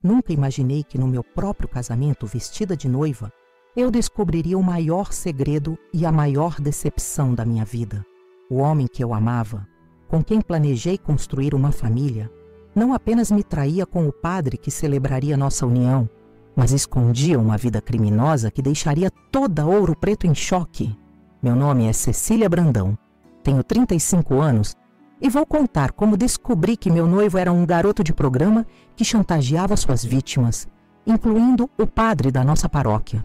Nunca imaginei que no meu próprio casamento, vestida de noiva, eu descobriria o maior segredo e a maior decepção da minha vida. O homem que eu amava, com quem planejei construir uma família, não apenas me traía com o padre que celebraria nossa união, mas escondia uma vida criminosa que deixaria toda Ouro Preto em choque. Meu nome é Cecília Brandão, tenho 35 anos e vou contar como descobri que meu noivo era um garoto de programa que chantageava suas vítimas, incluindo o padre da nossa paróquia.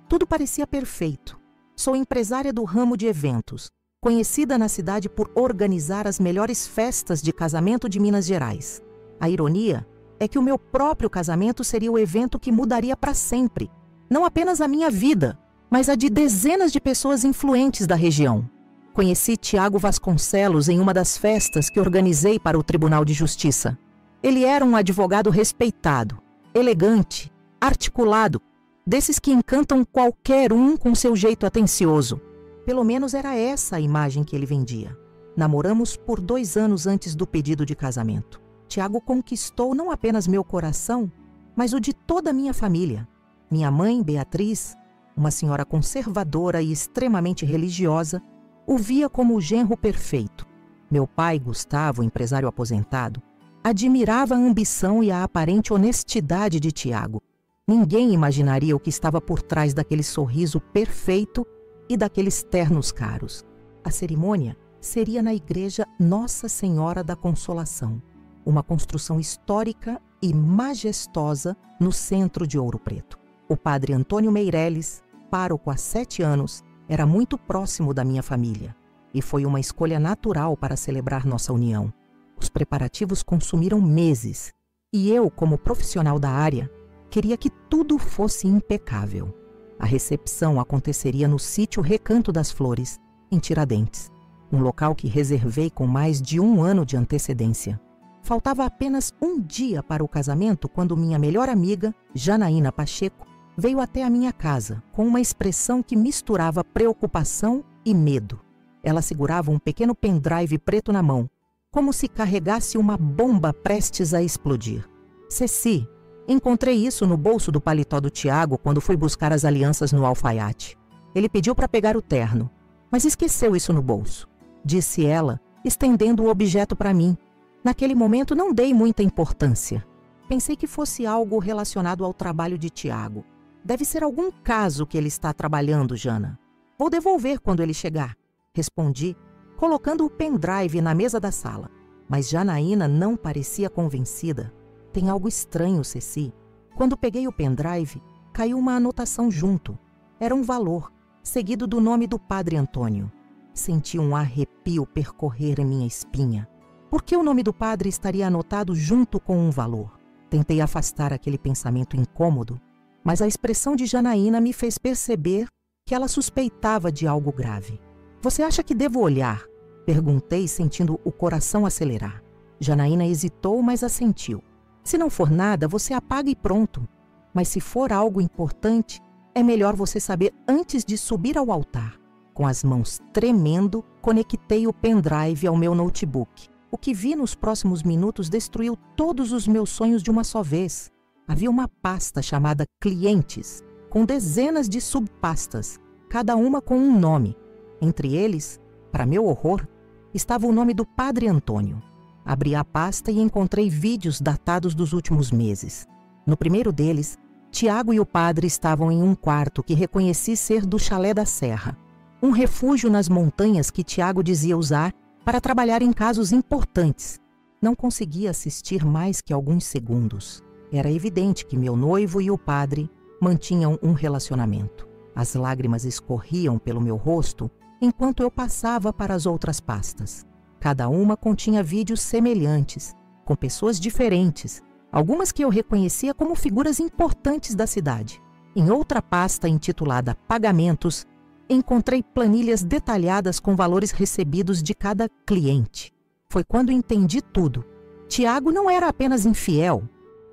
Tudo parecia perfeito. Sou empresária do ramo de eventos, conhecida na cidade por organizar as melhores festas de casamento de Minas Gerais. A ironia é que o meu próprio casamento seria o evento que mudaria para sempre, não apenas a minha vida, mas a de dezenas de pessoas influentes da região. Conheci Tiago Vasconcelos em uma das festas que organizei para o Tribunal de Justiça. Ele era um advogado respeitado, elegante, articulado, desses que encantam qualquer um com seu jeito atencioso. Pelo menos era essa a imagem que ele vendia. Namoramos por 2 anos antes do pedido de casamento. Tiago conquistou não apenas meu coração, mas o de toda a minha família. Minha mãe, Beatriz, uma senhora conservadora e extremamente religiosa, o via como o genro perfeito. Meu pai, Gustavo, empresário aposentado, admirava a ambição e a aparente honestidade de Tiago. Ninguém imaginaria o que estava por trás daquele sorriso perfeito e daqueles ternos caros. A cerimônia seria na igreja Nossa Senhora da Consolação, uma construção histórica e majestosa no centro de Ouro Preto. O padre Antônio Meireles, pároco há 7 anos, era muito próximo da minha família e foi uma escolha natural para celebrar nossa união. Os preparativos consumiram meses e eu, como profissional da área, queria que tudo fosse impecável. A recepção aconteceria no sítio Recanto das Flores, em Tiradentes, um local que reservei com mais de 1 ano de antecedência. Faltava apenas 1 dia para o casamento quando minha melhor amiga, Janaína Pacheco, veio até a minha casa com uma expressão que misturava preocupação e medo. Ela segurava um pequeno pendrive preto na mão, como se carregasse uma bomba prestes a explodir. Ceci, encontrei isso no bolso do paletó do Tiago quando fui buscar as alianças no alfaiate. Ele pediu para pegar o terno, mas esqueceu isso no bolso, disse ela, estendendo o objeto para mim. Naquele momento não dei muita importância. Pensei que fosse algo relacionado ao trabalho de Tiago. Deve ser algum caso que ele está trabalhando, Jana. Vou devolver quando ele chegar, respondi, colocando o pendrive na mesa da sala. Mas Janaína não parecia convencida. Tem algo estranho, Ceci. Quando peguei o pendrive, caiu uma anotação junto. Era um valor, seguido do nome do padre Antônio. Senti um arrepio percorrer em minha espinha. Por que o nome do padre estaria anotado junto com um valor? Tentei afastar aquele pensamento incômodo, mas a expressão de Janaína me fez perceber que ela suspeitava de algo grave. Você acha que devo olhar? Perguntei, sentindo o coração acelerar. Janaína hesitou, mas assentiu. Se não for nada, você apaga e pronto. Mas se for algo importante, é melhor você saber antes de subir ao altar. Com as mãos tremendo, conectei o pendrive ao meu notebook. O que vi nos próximos minutos destruiu todos os meus sonhos de uma só vez. Havia uma pasta chamada Clientes, com dezenas de subpastas, cada uma com um nome. Entre eles, para meu horror, estava o nome do padre Antônio. Abri a pasta e encontrei vídeos datados dos últimos meses. No primeiro deles, Tiago e o padre estavam em um quarto que reconheci ser do Chalé da Serra, um refúgio nas montanhas que Tiago dizia usar para trabalhar em casos importantes. Não conseguia assistir mais que alguns segundos. Era evidente que meu noivo e o padre mantinham um relacionamento. As lágrimas escorriam pelo meu rosto enquanto eu passava para as outras pastas. Cada uma continha vídeos semelhantes, com pessoas diferentes, algumas que eu reconhecia como figuras importantes da cidade. Em outra pasta intitulada Pagamentos, encontrei planilhas detalhadas com valores recebidos de cada cliente. Foi quando entendi tudo. Tiago não era apenas infiel,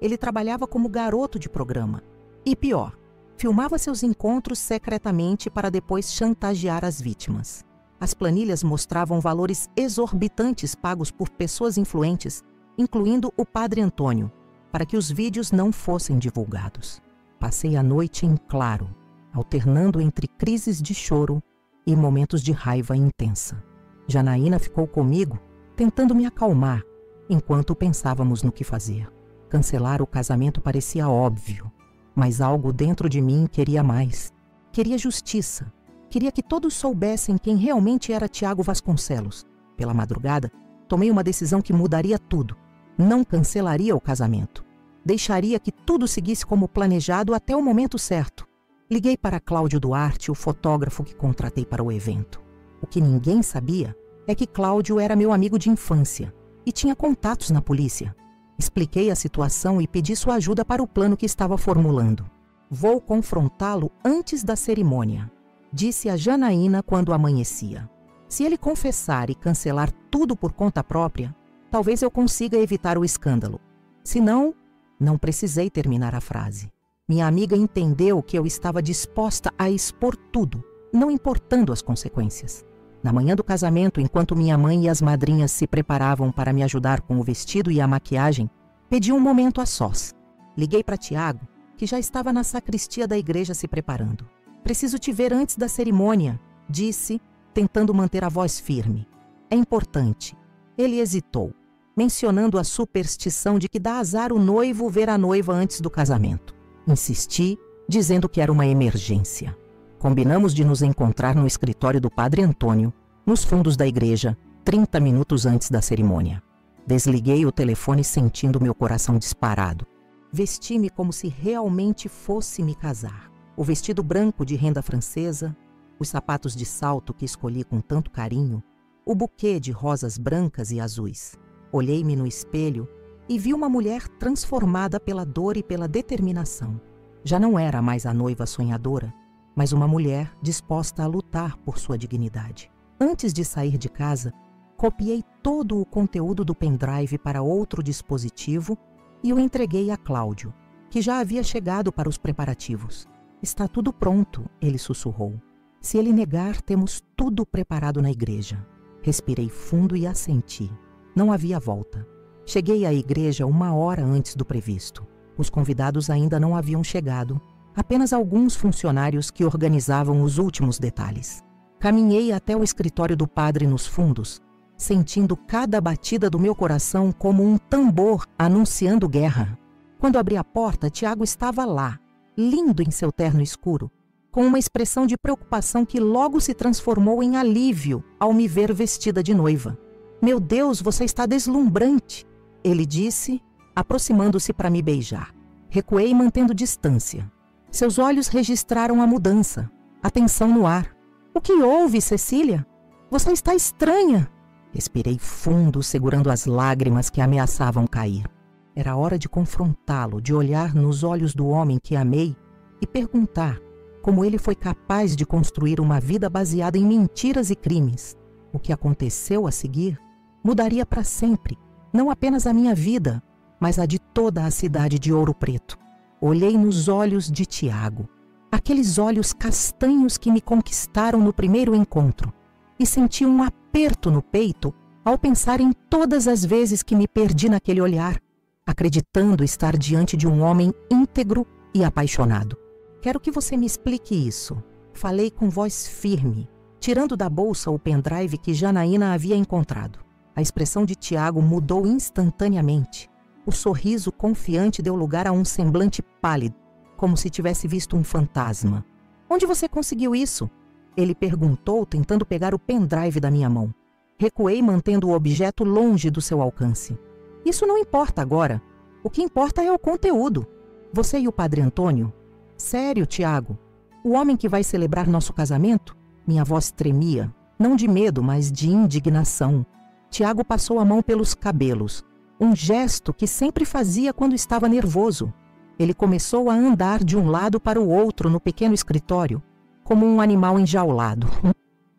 ele trabalhava como garoto de programa. E pior, filmava seus encontros secretamente para depois chantagear as vítimas. As planilhas mostravam valores exorbitantes pagos por pessoas influentes, incluindo o padre Antônio, para que os vídeos não fossem divulgados. Passei a noite em claro, alternando entre crises de choro e momentos de raiva intensa. Janaína ficou comigo, tentando me acalmar, enquanto pensávamos no que fazer. Cancelar o casamento parecia óbvio, mas algo dentro de mim queria mais. Queria justiça. Queria que todos soubessem quem realmente era Tiago Vasconcelos. Pela madrugada, tomei uma decisão que mudaria tudo. Não cancelaria o casamento. Deixaria que tudo seguisse como planejado até o momento certo. Liguei para Cláudio Duarte, o fotógrafo que contratei para o evento. O que ninguém sabia é que Cláudio era meu amigo de infância e tinha contatos na polícia. Expliquei a situação e pedi sua ajuda para o plano que estava formulando. Vou confrontá-lo antes da cerimônia, disse a Janaína quando amanhecia. Se ele confessar e cancelar tudo por conta própria, talvez eu consiga evitar o escândalo. Se não, não precisei terminar a frase. Minha amiga entendeu que eu estava disposta a expor tudo, não importando as consequências. Na manhã do casamento, enquanto minha mãe e as madrinhas se preparavam para me ajudar com o vestido e a maquiagem, pedi um momento a sós. Liguei para Tiago, que já estava na sacristia da igreja se preparando. Preciso te ver antes da cerimônia, disse, tentando manter a voz firme. É importante. Ele hesitou, mencionando a superstição de que dá azar o noivo ver a noiva antes do casamento. Insisti, dizendo que era uma emergência. Combinamos de nos encontrar no escritório do Padre Antônio, nos fundos da igreja, 30 minutos antes da cerimônia. Desliguei o telefone sentindo meu coração disparado. Vesti-me como se realmente fosse me casar. O vestido branco de renda francesa, os sapatos de salto que escolhi com tanto carinho, o buquê de rosas brancas e azuis. Olhei-me no espelho e vi uma mulher transformada pela dor e pela determinação. Já não era mais a noiva sonhadora, mas uma mulher disposta a lutar por sua dignidade. Antes de sair de casa, copiei todo o conteúdo do pendrive para outro dispositivo e o entreguei a Cláudio, que já havia chegado para os preparativos. Está tudo pronto, ele sussurrou. Se ele negar, temos tudo preparado na igreja. Respirei fundo e assenti. Não havia volta. Cheguei à igreja 1 hora antes do previsto. Os convidados ainda não haviam chegado, apenas alguns funcionários que organizavam os últimos detalhes. Caminhei até o escritório do padre nos fundos, sentindo cada batida do meu coração como um tambor anunciando guerra. Quando abri a porta, Tiago estava lá, lindo em seu terno escuro, com uma expressão de preocupação que logo se transformou em alívio ao me ver vestida de noiva. "Meu Deus, você está deslumbrante", ele disse, aproximando-se para me beijar. Recuei mantendo distância. Seus olhos registraram a mudança, a tensão no ar. "O que houve, Cecília? Você está estranha." Respirei fundo, segurando as lágrimas que ameaçavam cair. Era hora de confrontá-lo, de olhar nos olhos do homem que amei e perguntar como ele foi capaz de construir uma vida baseada em mentiras e crimes. O que aconteceu a seguir mudaria para sempre, não apenas a minha vida, mas a de toda a cidade de Ouro Preto. Olhei nos olhos de Tiago, aqueles olhos castanhos que me conquistaram no primeiro encontro, e senti um aperto no peito ao pensar em todas as vezes que me perdi naquele olhar, acreditando estar diante de um homem íntegro e apaixonado. "Quero que você me explique isso", falei com voz firme, tirando da bolsa o pendrive que Janaína havia encontrado. A expressão de Tiago mudou instantaneamente. O sorriso confiante deu lugar a um semblante pálido, como se tivesse visto um fantasma. "Onde você conseguiu isso?" ele perguntou, tentando pegar o pendrive da minha mão. Recuei, mantendo o objeto longe do seu alcance. "Isso não importa agora. O que importa é o conteúdo. Você e o Padre Antônio?" "Sério, Tiago? O homem que vai celebrar nosso casamento?" Minha voz tremia, não de medo, mas de indignação. Tiago passou a mão pelos cabelos, um gesto que sempre fazia quando estava nervoso. Ele começou a andar de um lado para o outro no pequeno escritório, como um animal enjaulado.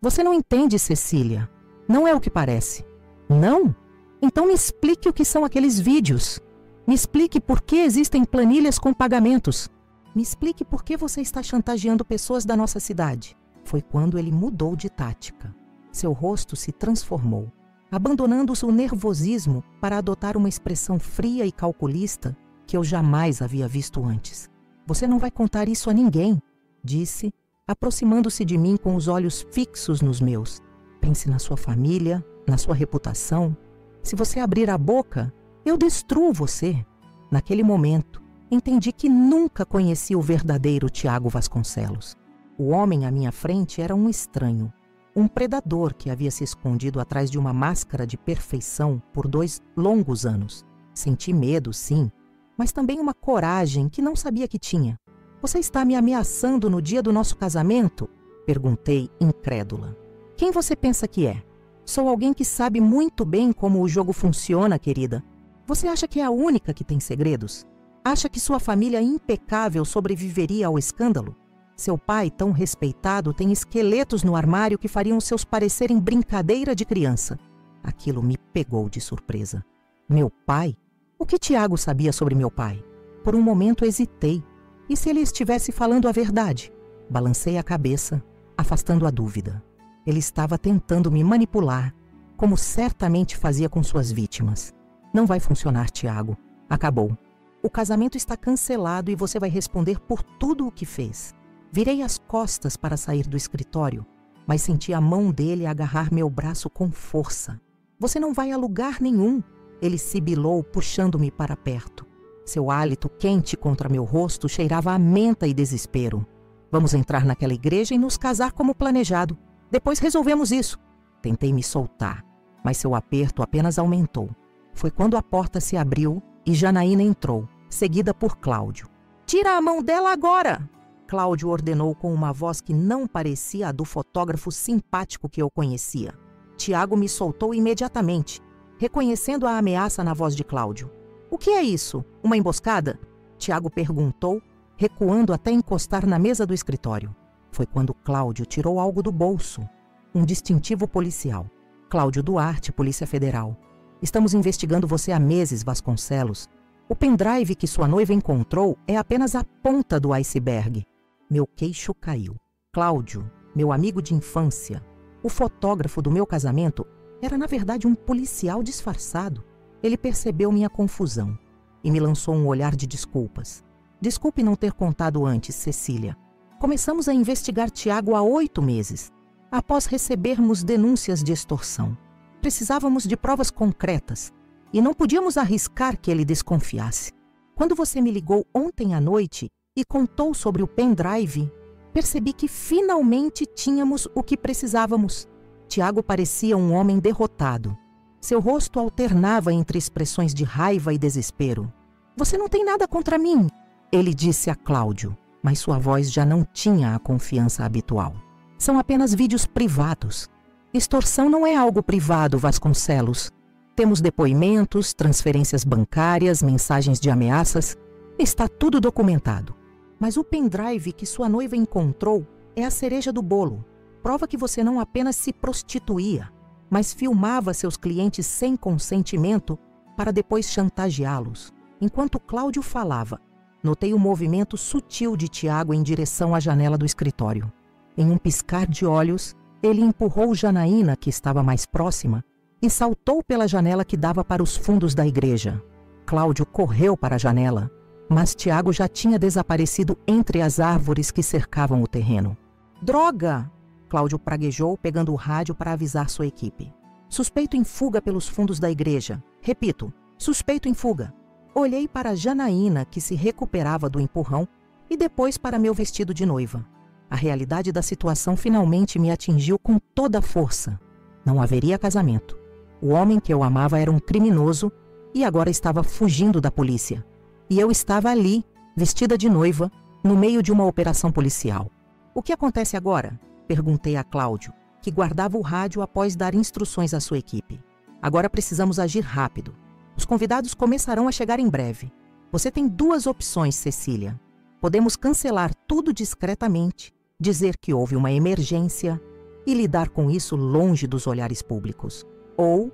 "Você não entende, Cecília. Não é o que parece." "Não? Então me explique o que são aqueles vídeos. Me explique por que existem planilhas com pagamentos. Me explique por que você está chantageando pessoas da nossa cidade." Foi quando ele mudou de tática. Seu rosto se transformou, abandonando o nervosismo para adotar uma expressão fria e calculista que eu jamais havia visto antes. Você não vai contar isso a ninguém, disse, aproximando-se de mim com os olhos fixos nos meus. Pense na sua família, na sua reputação. Se você abrir a boca, eu destruo você. Naquele momento, entendi que nunca conheci o verdadeiro Tiago Vasconcelos. O homem à minha frente era um estranho, um predador que havia se escondido atrás de uma máscara de perfeição por 2 longos anos. Senti medo, sim, mas também uma coragem que não sabia que tinha. Você está me ameaçando no dia do nosso casamento? Perguntei, incrédula. Quem você pensa que é? Sou alguém que sabe muito bem como o jogo funciona, querida. Você acha que é a única que tem segredos? Acha que sua família impecável sobreviveria ao escândalo? Seu pai, tão respeitado, tem esqueletos no armário que fariam seus parecerem brincadeira de criança. Aquilo me pegou de surpresa. Meu pai? O que Tiago sabia sobre meu pai? Por um momento hesitei. E se ele estivesse falando a verdade? Balancei a cabeça, afastando a dúvida. Ele estava tentando me manipular, como certamente fazia com suas vítimas. Não vai funcionar, Tiago. Acabou. O casamento está cancelado e você vai responder por tudo o que fez. Virei as costas para sair do escritório, mas senti a mão dele agarrar meu braço com força. Você não vai a lugar nenhum, ele sibilou, puxando-me para perto. Seu hálito quente contra meu rosto cheirava a menta e desespero. Vamos entrar naquela igreja e nos casar como planejado. Depois resolvemos isso. Tentei me soltar, mas seu aperto apenas aumentou. Foi quando a porta se abriu e Janaína entrou, seguida por Cláudio. Tira a mão dela agora! Cláudio ordenou com uma voz que não parecia a do fotógrafo simpático que eu conhecia. Tiago me soltou imediatamente, reconhecendo a ameaça na voz de Cláudio. O que é isso? Uma emboscada? Tiago perguntou, recuando até encostar na mesa do escritório. Foi quando Cláudio tirou algo do bolso. Um distintivo policial. Cláudio Duarte, Polícia Federal. Estamos investigando você há meses, Vasconcelos. O pendrive que sua noiva encontrou é apenas a ponta do iceberg. Meu queixo caiu. Cláudio, meu amigo de infância, o fotógrafo do meu casamento, era na verdade um policial disfarçado. Ele percebeu minha confusão e me lançou um olhar de desculpas. Desculpe não ter contado antes, Cecília. Começamos a investigar Tiago há 8 meses, após recebermos denúncias de extorsão. Precisávamos de provas concretas e não podíamos arriscar que ele desconfiasse. Quando você me ligou ontem à noite e contou sobre o pendrive, percebi que finalmente tínhamos o que precisávamos. Tiago parecia um homem derrotado. Seu rosto alternava entre expressões de raiva e desespero. Você não tem nada contra mim, ele disse a Cláudio, mas sua voz já não tinha a confiança habitual. São apenas vídeos privados. Extorsão não é algo privado, Vasconcelos. Temos depoimentos, transferências bancárias, mensagens de ameaças. Está tudo documentado. Mas o pendrive que sua noiva encontrou é a cereja do bolo. Prova que você não apenas se prostituía, mas filmava seus clientes sem consentimento para depois chantageá-los. Enquanto Cláudio falava, notei o movimento sutil de Tiago em direção à janela do escritório. Em um piscar de olhos, ele empurrou Janaína, que estava mais próxima, e saltou pela janela que dava para os fundos da igreja. Cláudio correu para a janela, mas Tiago já tinha desaparecido entre as árvores que cercavam o terreno. Droga! Cláudio praguejou, pegando o rádio para avisar sua equipe. Suspeito em fuga pelos fundos da igreja. Repito, suspeito em fuga. Olhei para Janaína, que se recuperava do empurrão, e depois para meu vestido de noiva. A realidade da situação finalmente me atingiu com toda a força. Não haveria casamento. O homem que eu amava era um criminoso e agora estava fugindo da polícia. E eu estava ali, vestida de noiva, no meio de uma operação policial. O que acontece agora? Perguntei a Cláudio, que guardava o rádio após dar instruções à sua equipe. Agora precisamos agir rápido. Os convidados começarão a chegar em breve. Você tem 2 opções, Cecília. Podemos cancelar tudo discretamente, dizer que houve uma emergência e lidar com isso longe dos olhares públicos. Ou,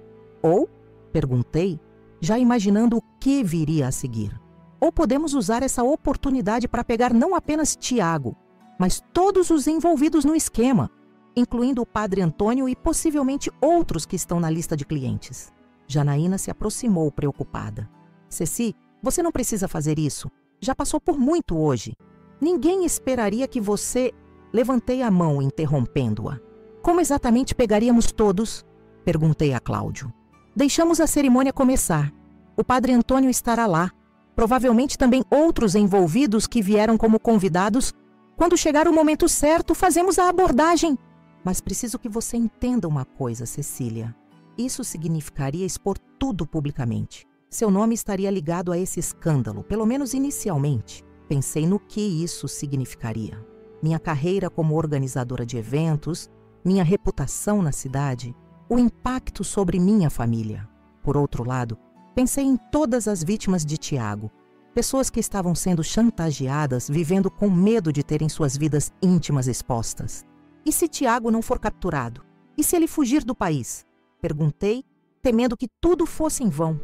perguntei, já imaginando o que viria a seguir. Ou podemos usar essa oportunidade para pegar não apenas Tiago, mas todos os envolvidos no esquema, incluindo o padre Antônio e possivelmente outros que estão na lista de clientes. Janaína se aproximou preocupada. Ceci, Você não precisa fazer isso. Já passou por muito hoje. Ninguém esperaria que você... Levantei a mão, interrompendo-a. Como exatamente pegaríamos todos? Perguntei a Cláudio. Deixamos a cerimônia começar. O padre Antônio estará lá. Provavelmente também outros envolvidos que vieram como convidados. Quando chegar o momento certo, fazemos a abordagem. Mas preciso que você entenda uma coisa, Cecília. Isso significaria expor tudo publicamente. Seu nome estaria ligado a esse escândalo, pelo menos inicialmente. Pensei no que isso significaria. Minha carreira como organizadora de eventos, minha reputação na cidade, o impacto sobre minha família. Por outro lado, pensei em todas as vítimas de Tiago, pessoas que estavam sendo chantageadas, vivendo com medo de terem suas vidas íntimas expostas. E se Tiago não for capturado? E se ele fugir do país? Perguntei, temendo que tudo fosse em vão.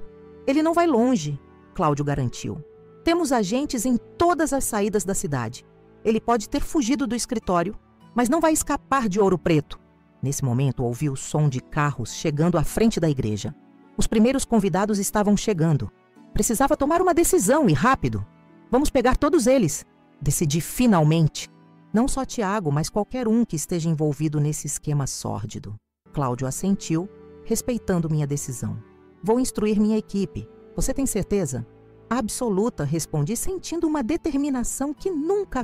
Ele não vai longe, Cláudio garantiu. Temos agentes em todas as saídas da cidade. Ele pode ter fugido do escritório, mas não vai escapar de Ouro Preto. Nesse momento, ouvi o som de carros chegando à frente da igreja. Os primeiros convidados estavam chegando. Precisava tomar uma decisão e rápido. Vamos pegar todos eles. Decidi finalmente. Não só Tiago, mas qualquer um que esteja envolvido nesse esquema sórdido. Cláudio assentiu, respeitando minha decisão. Vou instruir minha equipe. Você tem certeza? Absoluta, respondi, sentindo uma determinação que nunca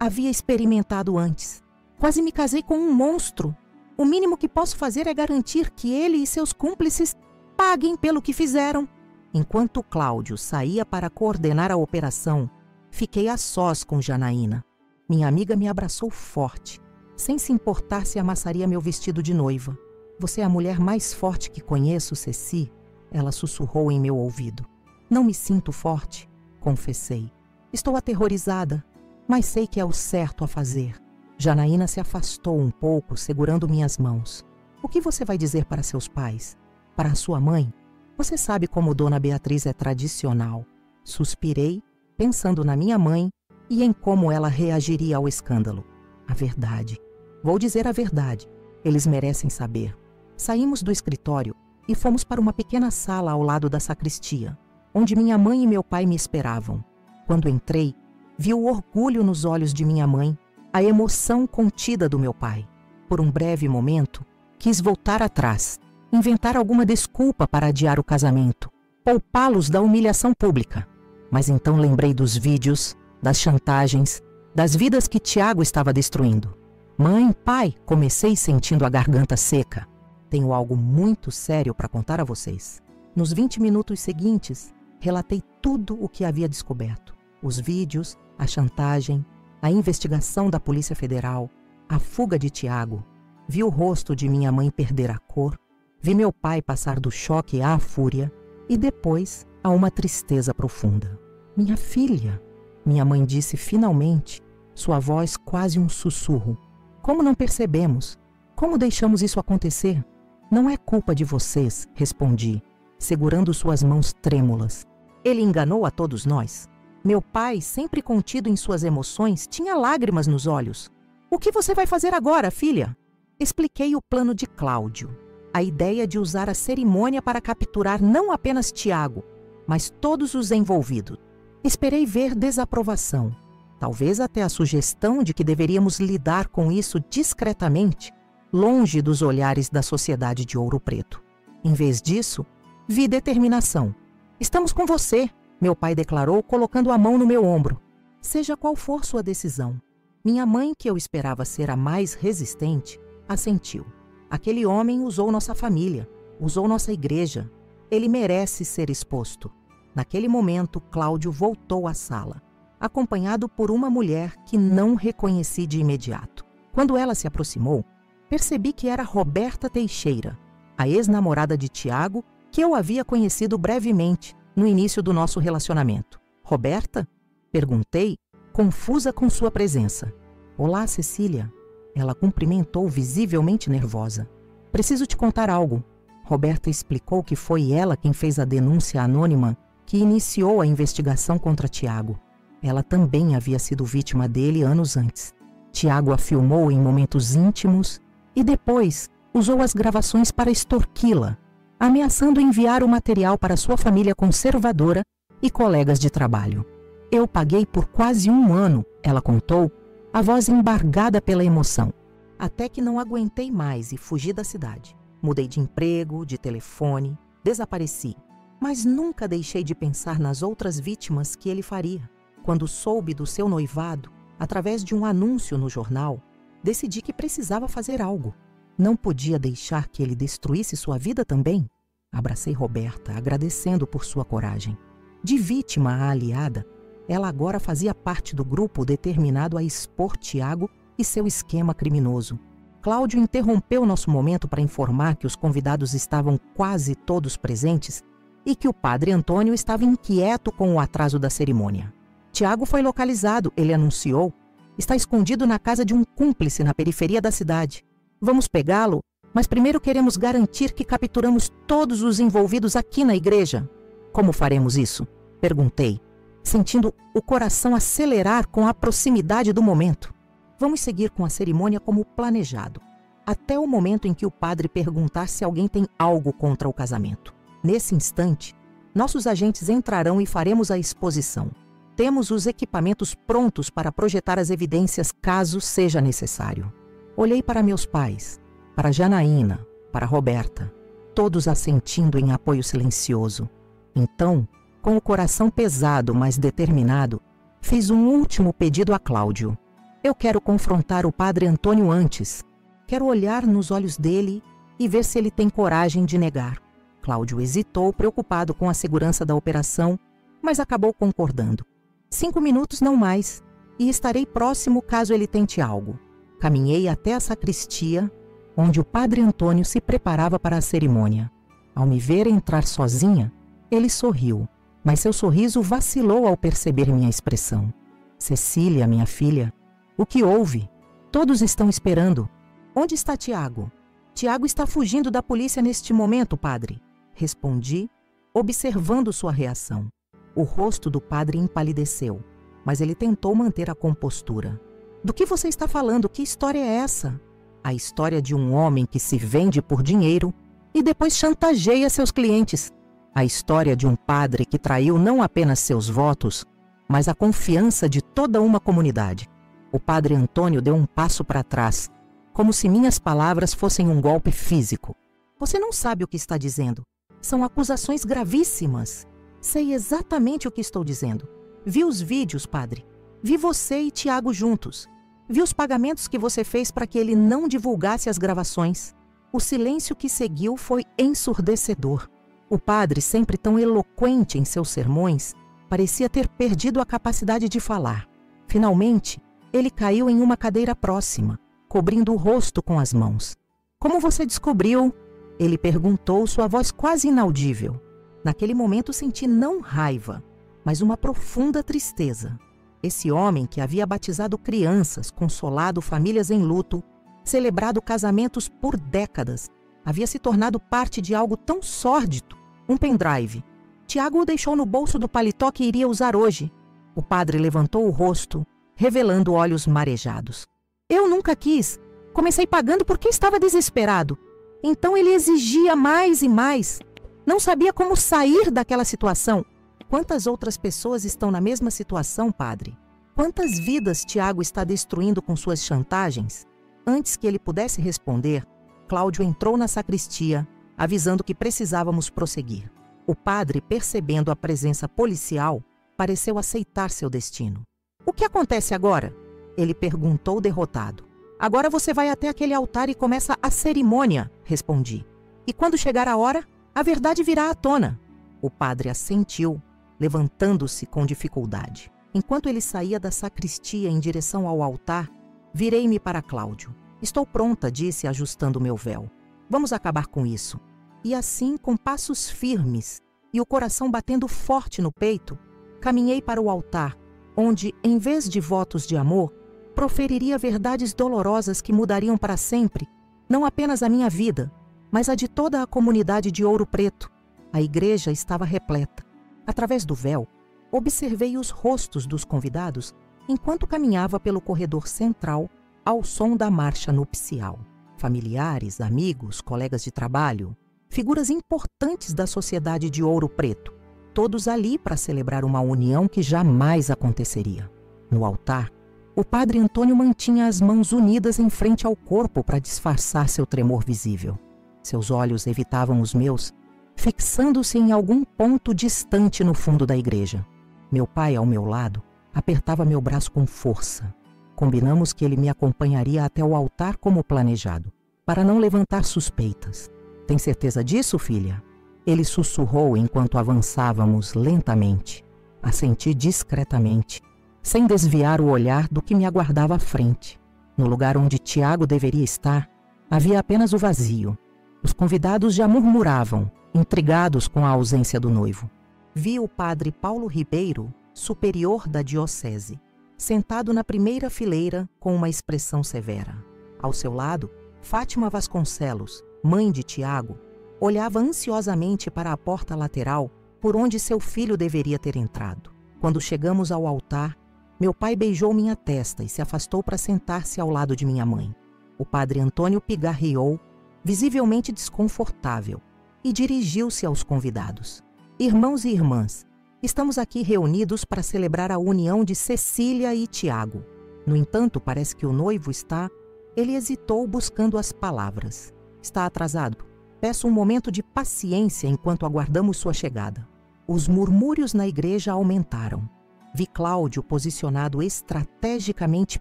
havia experimentado antes. Quase me casei com um monstro. O mínimo que posso fazer é garantir que ele e seus cúmplices paguem pelo que fizeram. Enquanto Cláudio saía para coordenar a operação, fiquei a sós com Janaína. Minha amiga me abraçou forte, sem se importar se amassaria meu vestido de noiva. Você é a mulher mais forte que conheço, Ceci, ela sussurrou em meu ouvido. Não me sinto forte, confessei. Estou aterrorizada, mas sei que é o certo a fazer. Janaína se afastou um pouco, segurando minhas mãos. O que você vai dizer para seus pais? Para a sua mãe? Você sabe como Dona Beatriz é tradicional. Suspirei, pensando na minha mãe e em como ela reagiria ao escândalo. A verdade. Vou dizer a verdade. Eles merecem saber. Saímos do escritório e fomos para uma pequena sala ao lado da sacristia, onde minha mãe e meu pai me esperavam. Quando entrei, vi o orgulho nos olhos de minha mãe, a emoção contida do meu pai. Por um breve momento, quis voltar atrás, inventar alguma desculpa para adiar o casamento, poupá-los da humilhação pública. Mas então lembrei dos vídeos, das chantagens, das vidas que Tiago estava destruindo. Mãe, pai, comecei sentindo a garganta seca. Tenho algo muito sério para contar a vocês. Nos 20 minutos seguintes, relatei tudo o que havia descoberto. Os vídeos, a chantagem, a investigação da Polícia Federal, a fuga de Tiago. Vi o rosto de minha mãe perder a cor, vi meu pai passar do choque à fúria e depois a uma tristeza profunda. Minha filha, minha mãe disse finalmente, sua voz quase um sussurro. Como não percebemos? Como deixamos isso acontecer? Não é culpa de vocês, respondi, segurando suas mãos trêmulas. Ele enganou a todos nós. Meu pai, sempre contido em suas emoções, tinha lágrimas nos olhos. O que você vai fazer agora, filha? Expliquei o plano de Cláudio. A ideia de usar a cerimônia para capturar não apenas Tiago, mas todos os envolvidos. Esperei ver desaprovação. Talvez até a sugestão de que deveríamos lidar com isso discretamente, longe dos olhares da sociedade de Ouro Preto. Em vez disso, vi determinação. Estamos com você, meu pai declarou, colocando a mão no meu ombro. Seja qual for sua decisão. Minha mãe, que eu esperava ser a mais resistente, assentiu. Aquele homem usou nossa família, usou nossa igreja. Ele merece ser exposto. Naquele momento, Cláudio voltou à sala, acompanhado por uma mulher que não reconheci de imediato. Quando ela se aproximou, percebi que era Roberta Teixeira, a ex-namorada de Tiago, que eu havia conhecido brevemente no início do nosso relacionamento. Roberta? Perguntei, confusa com sua presença. Olá, Cecília. Ela cumprimentou, visivelmente nervosa. Preciso te contar algo. Roberta explicou que foi ela quem fez a denúncia anônima que iniciou a investigação contra Tiago. Ela também havia sido vítima dele anos antes. Tiago a filmou em momentos íntimos e depois usou as gravações para extorquí-la, ameaçando enviar o material para sua família conservadora e colegas de trabalho. Eu paguei por quase 1 ano, ela contou, a voz embargada pela emoção. Até que não aguentei mais e fugi da cidade. Mudei de emprego, de telefone, desapareci. Mas nunca deixei de pensar nas outras vítimas que ele faria. Quando soube do seu noivado, através de um anúncio no jornal, decidi que precisava fazer algo. Não podia deixar que ele destruísse sua vida também. Abracei Roberta, agradecendo por sua coragem. De vítima a aliada, ela agora fazia parte do grupo determinado a expor Tiago e seu esquema criminoso. Cláudio interrompeu nosso momento para informar que os convidados estavam quase todos presentes e que o padre Antônio estava inquieto com o atraso da cerimônia. Tiago foi localizado, ele anunciou. Está escondido na casa de um cúmplice na periferia da cidade. Vamos pegá-lo, mas primeiro queremos garantir que capturamos todos os envolvidos aqui na igreja. Como faremos isso? Perguntei, sentindo o coração acelerar com a proximidade do momento. Vamos seguir com a cerimônia como planejado, até o momento em que o padre perguntar se alguém tem algo contra o casamento. Nesse instante, nossos agentes entrarão e faremos a exposição. Temos os equipamentos prontos para projetar as evidências caso seja necessário. Olhei para meus pais, para Janaína, para Roberta, todos assentindo em apoio silencioso. Então, com o coração pesado, mas determinado, fiz um último pedido a Cláudio. Eu quero confrontar o padre Antônio antes. Quero olhar nos olhos dele e ver se ele tem coragem de negar. Cláudio hesitou, preocupado com a segurança da operação, mas acabou concordando. 5 minutos, não mais, e estarei próximo caso ele tente algo. Caminhei até a sacristia, onde o padre Antônio se preparava para a cerimônia. Ao me ver entrar sozinha, ele sorriu, mas seu sorriso vacilou ao perceber minha expressão. Cecília, minha filha, o que houve? Todos estão esperando. Onde está Tiago? Tiago está fugindo da polícia neste momento, padre. Respondi, observando sua reação. O rosto do padre empalideceu, mas ele tentou manter a compostura. Do que você está falando? Que história é essa? A história de um homem que se vende por dinheiro e depois chantageia seus clientes. A história de um padre que traiu não apenas seus votos, mas a confiança de toda uma comunidade. O padre Antônio deu um passo para trás, como se minhas palavras fossem um golpe físico. Você não sabe o que está dizendo. São acusações gravíssimas. Sei exatamente o que estou dizendo. Vi os vídeos, padre. Vi você e Tiago juntos. Vi os pagamentos que você fez para que ele não divulgasse as gravações. O silêncio que seguiu foi ensurdecedor. O padre, sempre tão eloquente em seus sermões, parecia ter perdido a capacidade de falar. Finalmente, ele caiu em uma cadeira próxima, cobrindo o rosto com as mãos. Como você descobriu? Ele perguntou, sua voz quase inaudível. Naquele momento senti não raiva, mas uma profunda tristeza. Esse homem que havia batizado crianças, consolado famílias em luto, celebrado casamentos por décadas, havia se tornado parte de algo tão sórdido, um pendrive. Tiago o deixou no bolso do paletó que iria usar hoje. O padre levantou o rosto, revelando olhos marejados. Eu nunca quis. Comecei pagando porque estava desesperado. Então ele exigia mais e mais. Não sabia como sair daquela situação. Quantas outras pessoas estão na mesma situação, padre? Quantas vidas Tiago está destruindo com suas chantagens? Antes que ele pudesse responder, Cláudio entrou na sacristia, avisando que precisávamos prosseguir. O padre, percebendo a presença policial, pareceu aceitar seu destino. O que acontece agora? Ele perguntou derrotado. Agora você vai até aquele altar e começa a cerimônia, respondi. E quando chegar a hora, a verdade virá à tona. O padre assentiu, levantando-se com dificuldade. Enquanto ele saía da sacristia em direção ao altar, virei-me para Cláudio. Estou pronta, disse, ajustando meu véu. Vamos acabar com isso. E assim, com passos firmes e o coração batendo forte no peito, caminhei para o altar, onde, em vez de votos de amor, proferiria verdades dolorosas que mudariam para sempre, não apenas a minha vida, mas a de toda a comunidade de Ouro Preto. A igreja estava repleta. Através do véu, observei os rostos dos convidados enquanto caminhava pelo corredor central ao som da marcha nupcial. Familiares, amigos, colegas de trabalho, figuras importantes da sociedade de Ouro Preto. todos ali para celebrar uma união que jamais aconteceria. No altar, o padre Antônio mantinha as mãos unidas em frente ao corpo para disfarçar seu tremor visível. Seus olhos evitavam os meus, fixando-se em algum ponto distante no fundo da igreja. Meu pai, ao meu lado, apertava meu braço com força. Combinamos que ele me acompanharia até o altar como planejado, para não levantar suspeitas. Tem certeza disso, filha? Ele sussurrou enquanto avançávamos lentamente. Assenti discretamente, sem desviar o olhar do que me aguardava à frente. No lugar onde Tiago deveria estar, havia apenas o vazio. Os convidados já murmuravam, intrigados com a ausência do noivo. Vi o padre Paulo Ribeiro, superior da diocese, sentado na primeira fileira com uma expressão severa. Ao seu lado, Fátima Vasconcelos, mãe de Tiago, olhava ansiosamente para a porta lateral por onde seu filho deveria ter entrado. Quando chegamos ao altar, meu pai beijou minha testa e se afastou para sentar-se ao lado de minha mãe. O padre Antônio pigarreou, visivelmente desconfortável, e dirigiu-se aos convidados. Irmãos e irmãs, estamos aqui reunidos para celebrar a união de Cecília e Tiago. No entanto, parece que o noivo está... Ele hesitou buscando as palavras. Está atrasado. Peço um momento de paciência enquanto aguardamos sua chegada. Os murmúrios na igreja aumentaram. Vi Cláudio posicionado estrategicamente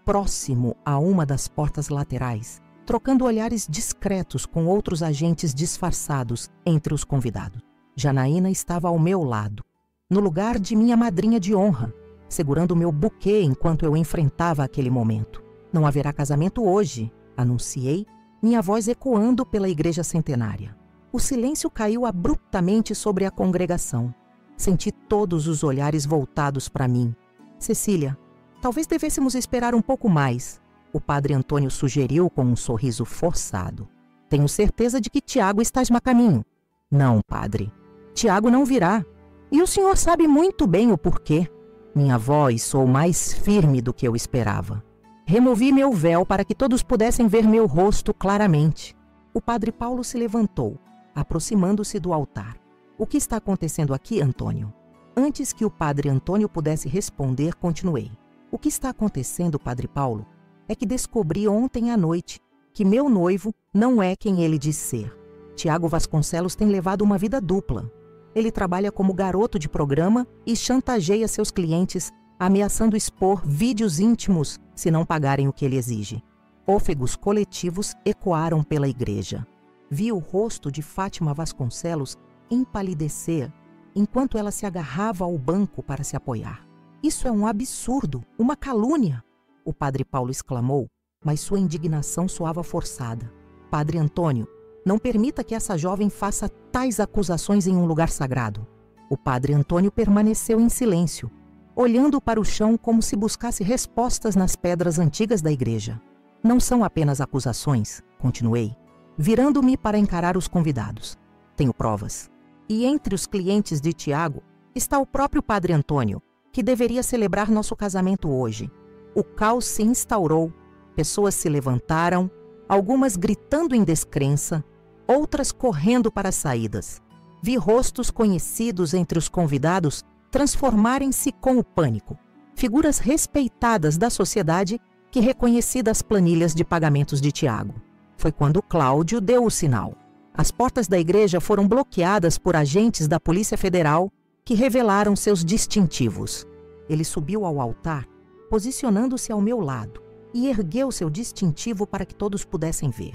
próximo a uma das portas laterais, trocando olhares discretos com outros agentes disfarçados entre os convidados. Janaína estava ao meu lado, no lugar de minha madrinha de honra, segurando meu buquê enquanto eu enfrentava aquele momento. Não haverá casamento hoje, anunciei, minha voz ecoando pela igreja centenária. O silêncio caiu abruptamente sobre a congregação. Senti todos os olhares voltados para mim. Cecília, talvez devêssemos esperar um pouco mais, o padre Antônio sugeriu com um sorriso forçado. Tenho certeza de que Tiago está a caminho. Não, padre. Tiago não virá. E o senhor sabe muito bem o porquê. Minha voz soou mais firme do que eu esperava. Removi meu véu para que todos pudessem ver meu rosto claramente. O padre Paulo se levantou, aproximando-se do altar. O que está acontecendo aqui, Antônio? Antes que o padre Antônio pudesse responder, continuei. O que está acontecendo, padre Paulo, é que descobri ontem à noite que meu noivo não é quem ele diz ser. Tiago Vasconcelos tem levado uma vida dupla. Ele trabalha como garoto de programa e chantageia seus clientes, ameaçando expor vídeos íntimos se não pagarem o que ele exige. Ófegos coletivos ecoaram pela igreja. Vi o rosto de Fátima Vasconcelos empalidecer enquanto ela se agarrava ao banco para se apoiar. Isso é um absurdo, uma calúnia, o padre Paulo exclamou, mas sua indignação soava forçada. Padre Antônio, não permita que essa jovem faça tais acusações em um lugar sagrado. O padre Antônio permaneceu em silêncio, olhando para o chão como se buscasse respostas nas pedras antigas da igreja. Não são apenas acusações, continuei, virando-me para encarar os convidados. Tenho provas. E entre os clientes de Tiago está o próprio padre Antônio, que deveria celebrar nosso casamento hoje. O caos se instaurou, pessoas se levantaram, algumas gritando em descrença, outras correndo para as saídas. Vi rostos conhecidos entre os convidados transformarem-se com o pânico, figuras respeitadas da sociedade que reconheci das planilhas de pagamentos de Tiago. Foi quando Cláudio deu o sinal. As portas da igreja foram bloqueadas por agentes da Polícia Federal que revelaram seus distintivos. Ele subiu ao altar, posicionando-se ao meu lado, e ergueu seu distintivo para que todos pudessem ver.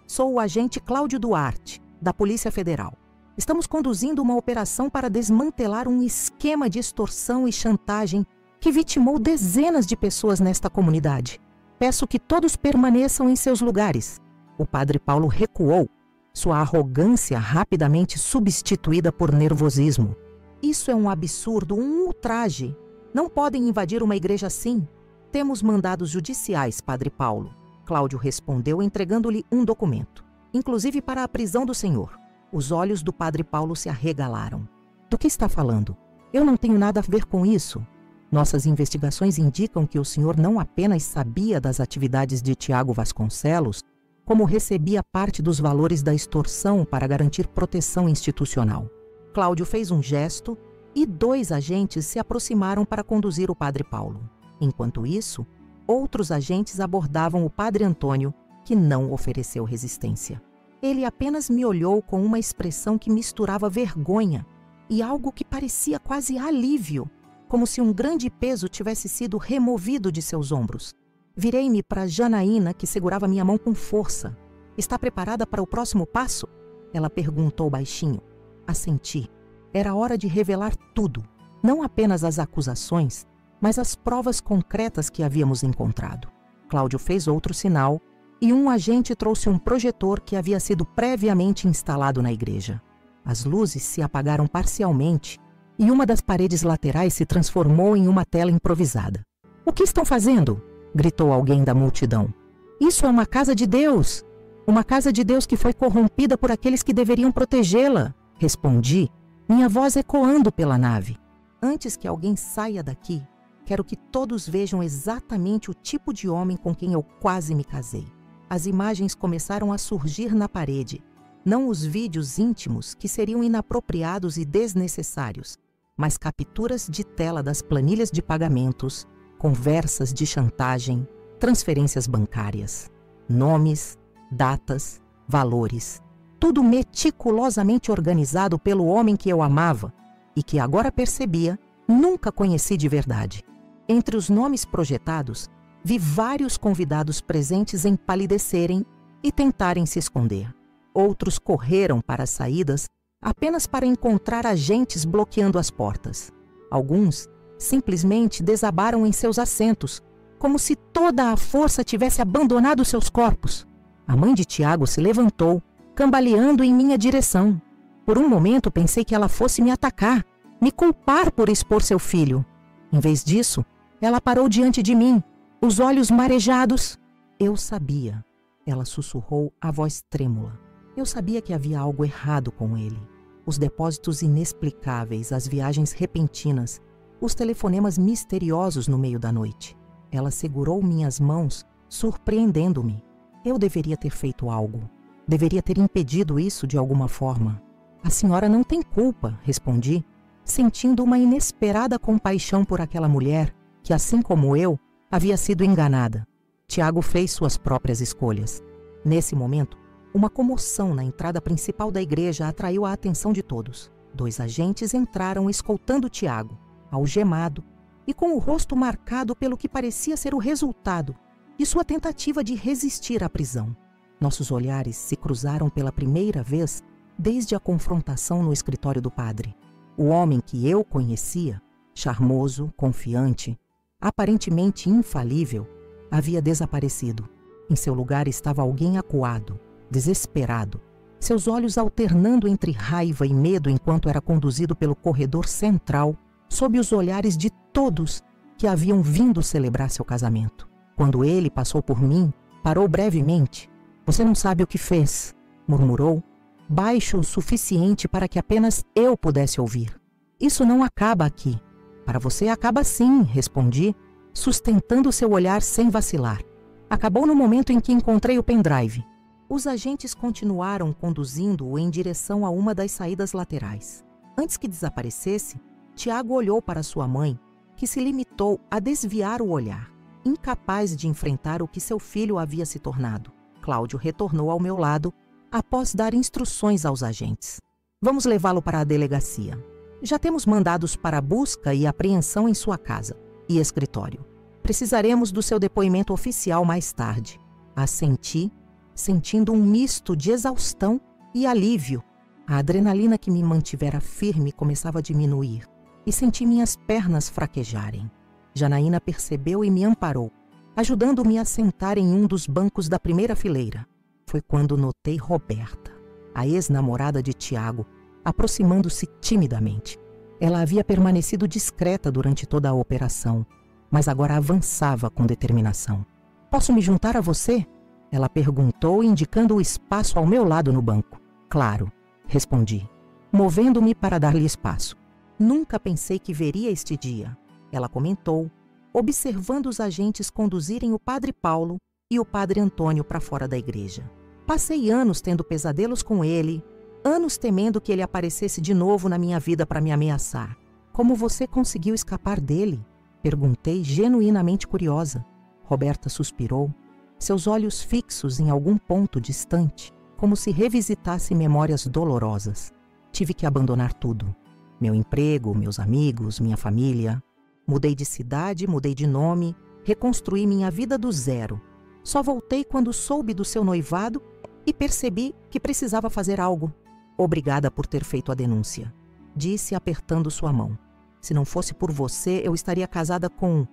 Sou o agente Cláudio Duarte, da Polícia Federal. Estamos conduzindo uma operação para desmantelar um esquema de extorsão e chantagem que vitimou dezenas de pessoas nesta comunidade. Peço que todos permaneçam em seus lugares. O padre Paulo recuou, sua arrogância rapidamente substituída por nervosismo. Isso é um absurdo, um ultraje. Não podem invadir uma igreja assim. Temos mandados judiciais, padre Paulo. Cláudio respondeu entregando-lhe um documento, inclusive para a prisão do senhor. Os olhos do padre Paulo se arregalaram. Do que está falando? Eu não tenho nada a ver com isso. Nossas investigações indicam que o senhor não apenas sabia das atividades de Tiago Vasconcelos, como recebia parte dos valores da extorsão para garantir proteção institucional. Cláudio fez um gesto e 2 agentes se aproximaram para conduzir o padre Paulo. Enquanto isso, outros agentes abordavam o padre Antônio, que não ofereceu resistência. Ele apenas me olhou com uma expressão que misturava vergonha e algo que parecia quase alívio, como se um grande peso tivesse sido removido de seus ombros. Virei-me para Janaína, que segurava minha mão com força. "Está preparada para o próximo passo?" Ela perguntou baixinho. Assenti. Era hora de revelar tudo, não apenas as acusações, mas as provas concretas que havíamos encontrado. Cláudio fez outro sinal e um agente trouxe um projetor que havia sido previamente instalado na igreja. As luzes se apagaram parcialmente e uma das paredes laterais se transformou em uma tela improvisada. "O que estão fazendo?" gritou alguém da multidão. "Isso é uma casa de Deus! Uma casa de Deus que foi corrompida por aqueles que deveriam protegê-la!" Respondi, minha voz ecoando pela nave. "Antes que alguém saia daqui, quero que todos vejam exatamente o tipo de homem com quem eu quase me casei." As imagens começaram a surgir na parede, não os vídeos íntimos que seriam inapropriados e desnecessários, mas capturas de tela das planilhas de pagamentos, conversas de chantagem, transferências bancárias, nomes, datas, valores, tudo meticulosamente organizado pelo homem que eu amava e que agora percebia, nunca conheci de verdade. Entre os nomes projetados, vi vários convidados presentes empalidecerem e tentarem se esconder. Outros correram para as saídas apenas para encontrar agentes bloqueando as portas. Alguns simplesmente desabaram em seus assentos, como se toda a força tivesse abandonado seus corpos. A mãe de Tiago se levantou, cambaleando em minha direção. Por um momento pensei que ela fosse me atacar, me culpar por expor seu filho. Em vez disso, ela parou diante de mim, os olhos marejados. "Eu sabia", ela sussurrou a voz trêmula. "Eu sabia que havia algo errado com ele. Os depósitos inexplicáveis, as viagens repentinas, os telefonemas misteriosos no meio da noite." Ela segurou minhas mãos, surpreendendo-me. Eu deveria ter feito algo. Deveria ter impedido isso de alguma forma. "A senhora não tem culpa", respondi, sentindo uma inesperada compaixão por aquela mulher que, assim como eu, havia sido enganada. Tiago fez suas próprias escolhas. Nesse momento, uma comoção na entrada principal da igreja atraiu a atenção de todos. 2 agentes entraram escoltando Tiago, algemado e com o rosto marcado pelo que parecia ser o resultado de sua tentativa de resistir à prisão. Nossos olhares se cruzaram pela primeira vez desde a confrontação no escritório do padre. O homem que eu conhecia, charmoso, confiante, aparentemente infalível, havia desaparecido. Em seu lugar estava alguém acuado, desesperado, seus olhos alternando entre raiva e medo enquanto era conduzido pelo corredor central, sob os olhares de todos que haviam vindo celebrar seu casamento. Quando ele passou por mim, parou brevemente. "Você não sabe o que fez", murmurou, baixo o suficiente para que apenas eu pudesse ouvir. "Isso não acaba aqui." "Para você acaba sim", respondi, sustentando seu olhar sem vacilar. "Acabou no momento em que encontrei o pendrive." Os agentes continuaram conduzindo-o em direção a uma das saídas laterais. Antes que desaparecesse, Tiago olhou para sua mãe, que se limitou a desviar o olhar, incapaz de enfrentar o que seu filho havia se tornado. Cláudio retornou ao meu lado após dar instruções aos agentes. "Vamos levá-lo para a delegacia. Já temos mandados para busca e apreensão em sua casa e escritório. Precisaremos do seu depoimento oficial mais tarde." Assenti, sentindo um misto de exaustão e alívio. A adrenalina que me mantivera firme começava a diminuir e senti minhas pernas fraquejarem. Janaína percebeu e me amparou, ajudando-me a sentar em um dos bancos da primeira fileira. Foi quando notei Roberta, a ex-namorada de Tiago, aproximando-se timidamente. Ela havia permanecido discreta durante toda a operação, mas agora avançava com determinação. "Posso me juntar a você?" ela perguntou, indicando o espaço ao meu lado no banco. "Claro", respondi, movendo-me para dar-lhe espaço. "Nunca pensei que veria este dia", ela comentou, observando os agentes conduzirem o padre Paulo e o padre Antônio para fora da igreja. "Passei anos tendo pesadelos com ele, anos temendo que ele aparecesse de novo na minha vida para me ameaçar. Como você conseguiu escapar dele? Perguntei, genuinamente curiosa. Roberta suspirou, seus olhos fixos em algum ponto distante, como se revisitasse memórias dolorosas. Tive que abandonar tudo. Meu emprego, meus amigos, minha família. Mudei de cidade, mudei de nome, reconstruí minha vida do zero. Só voltei quando soube do seu noivado e percebi que precisava fazer algo. Obrigada por ter feito a denúncia, disse apertando sua mão. Se não fosse por você, eu estaria casada com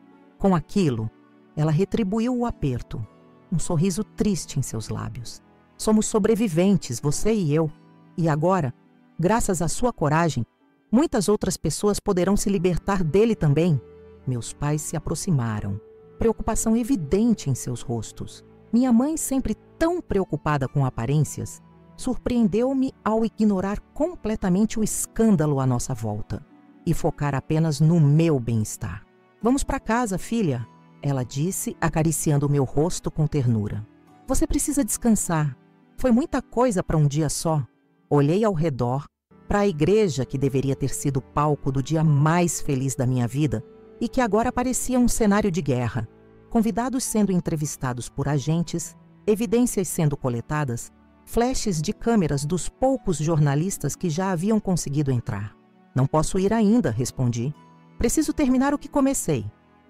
aquilo. Ela retribuiu o aperto, um sorriso triste em seus lábios. Somos sobreviventes, você e eu. E agora, graças à sua coragem, muitas outras pessoas poderão se libertar dele também. Meus pais se aproximaram, preocupação evidente em seus rostos. Minha mãe, sempre tão preocupada com aparências, surpreendeu-me ao ignorar completamente o escândalo à nossa volta e focar apenas no meu bem-estar. Vamos para casa, filha, ela disse, acariciando meu rosto com ternura. Você precisa descansar. Foi muita coisa para um dia só. Olhei ao redor, para a igreja que deveria ter sido palco do dia mais feliz da minha vida e que agora parecia um cenário de guerra. Convidados sendo entrevistados por agentes, evidências sendo coletadas, flashes de câmeras dos poucos jornalistas que já haviam conseguido entrar. Não posso ir ainda, respondi. Preciso terminar o que comecei.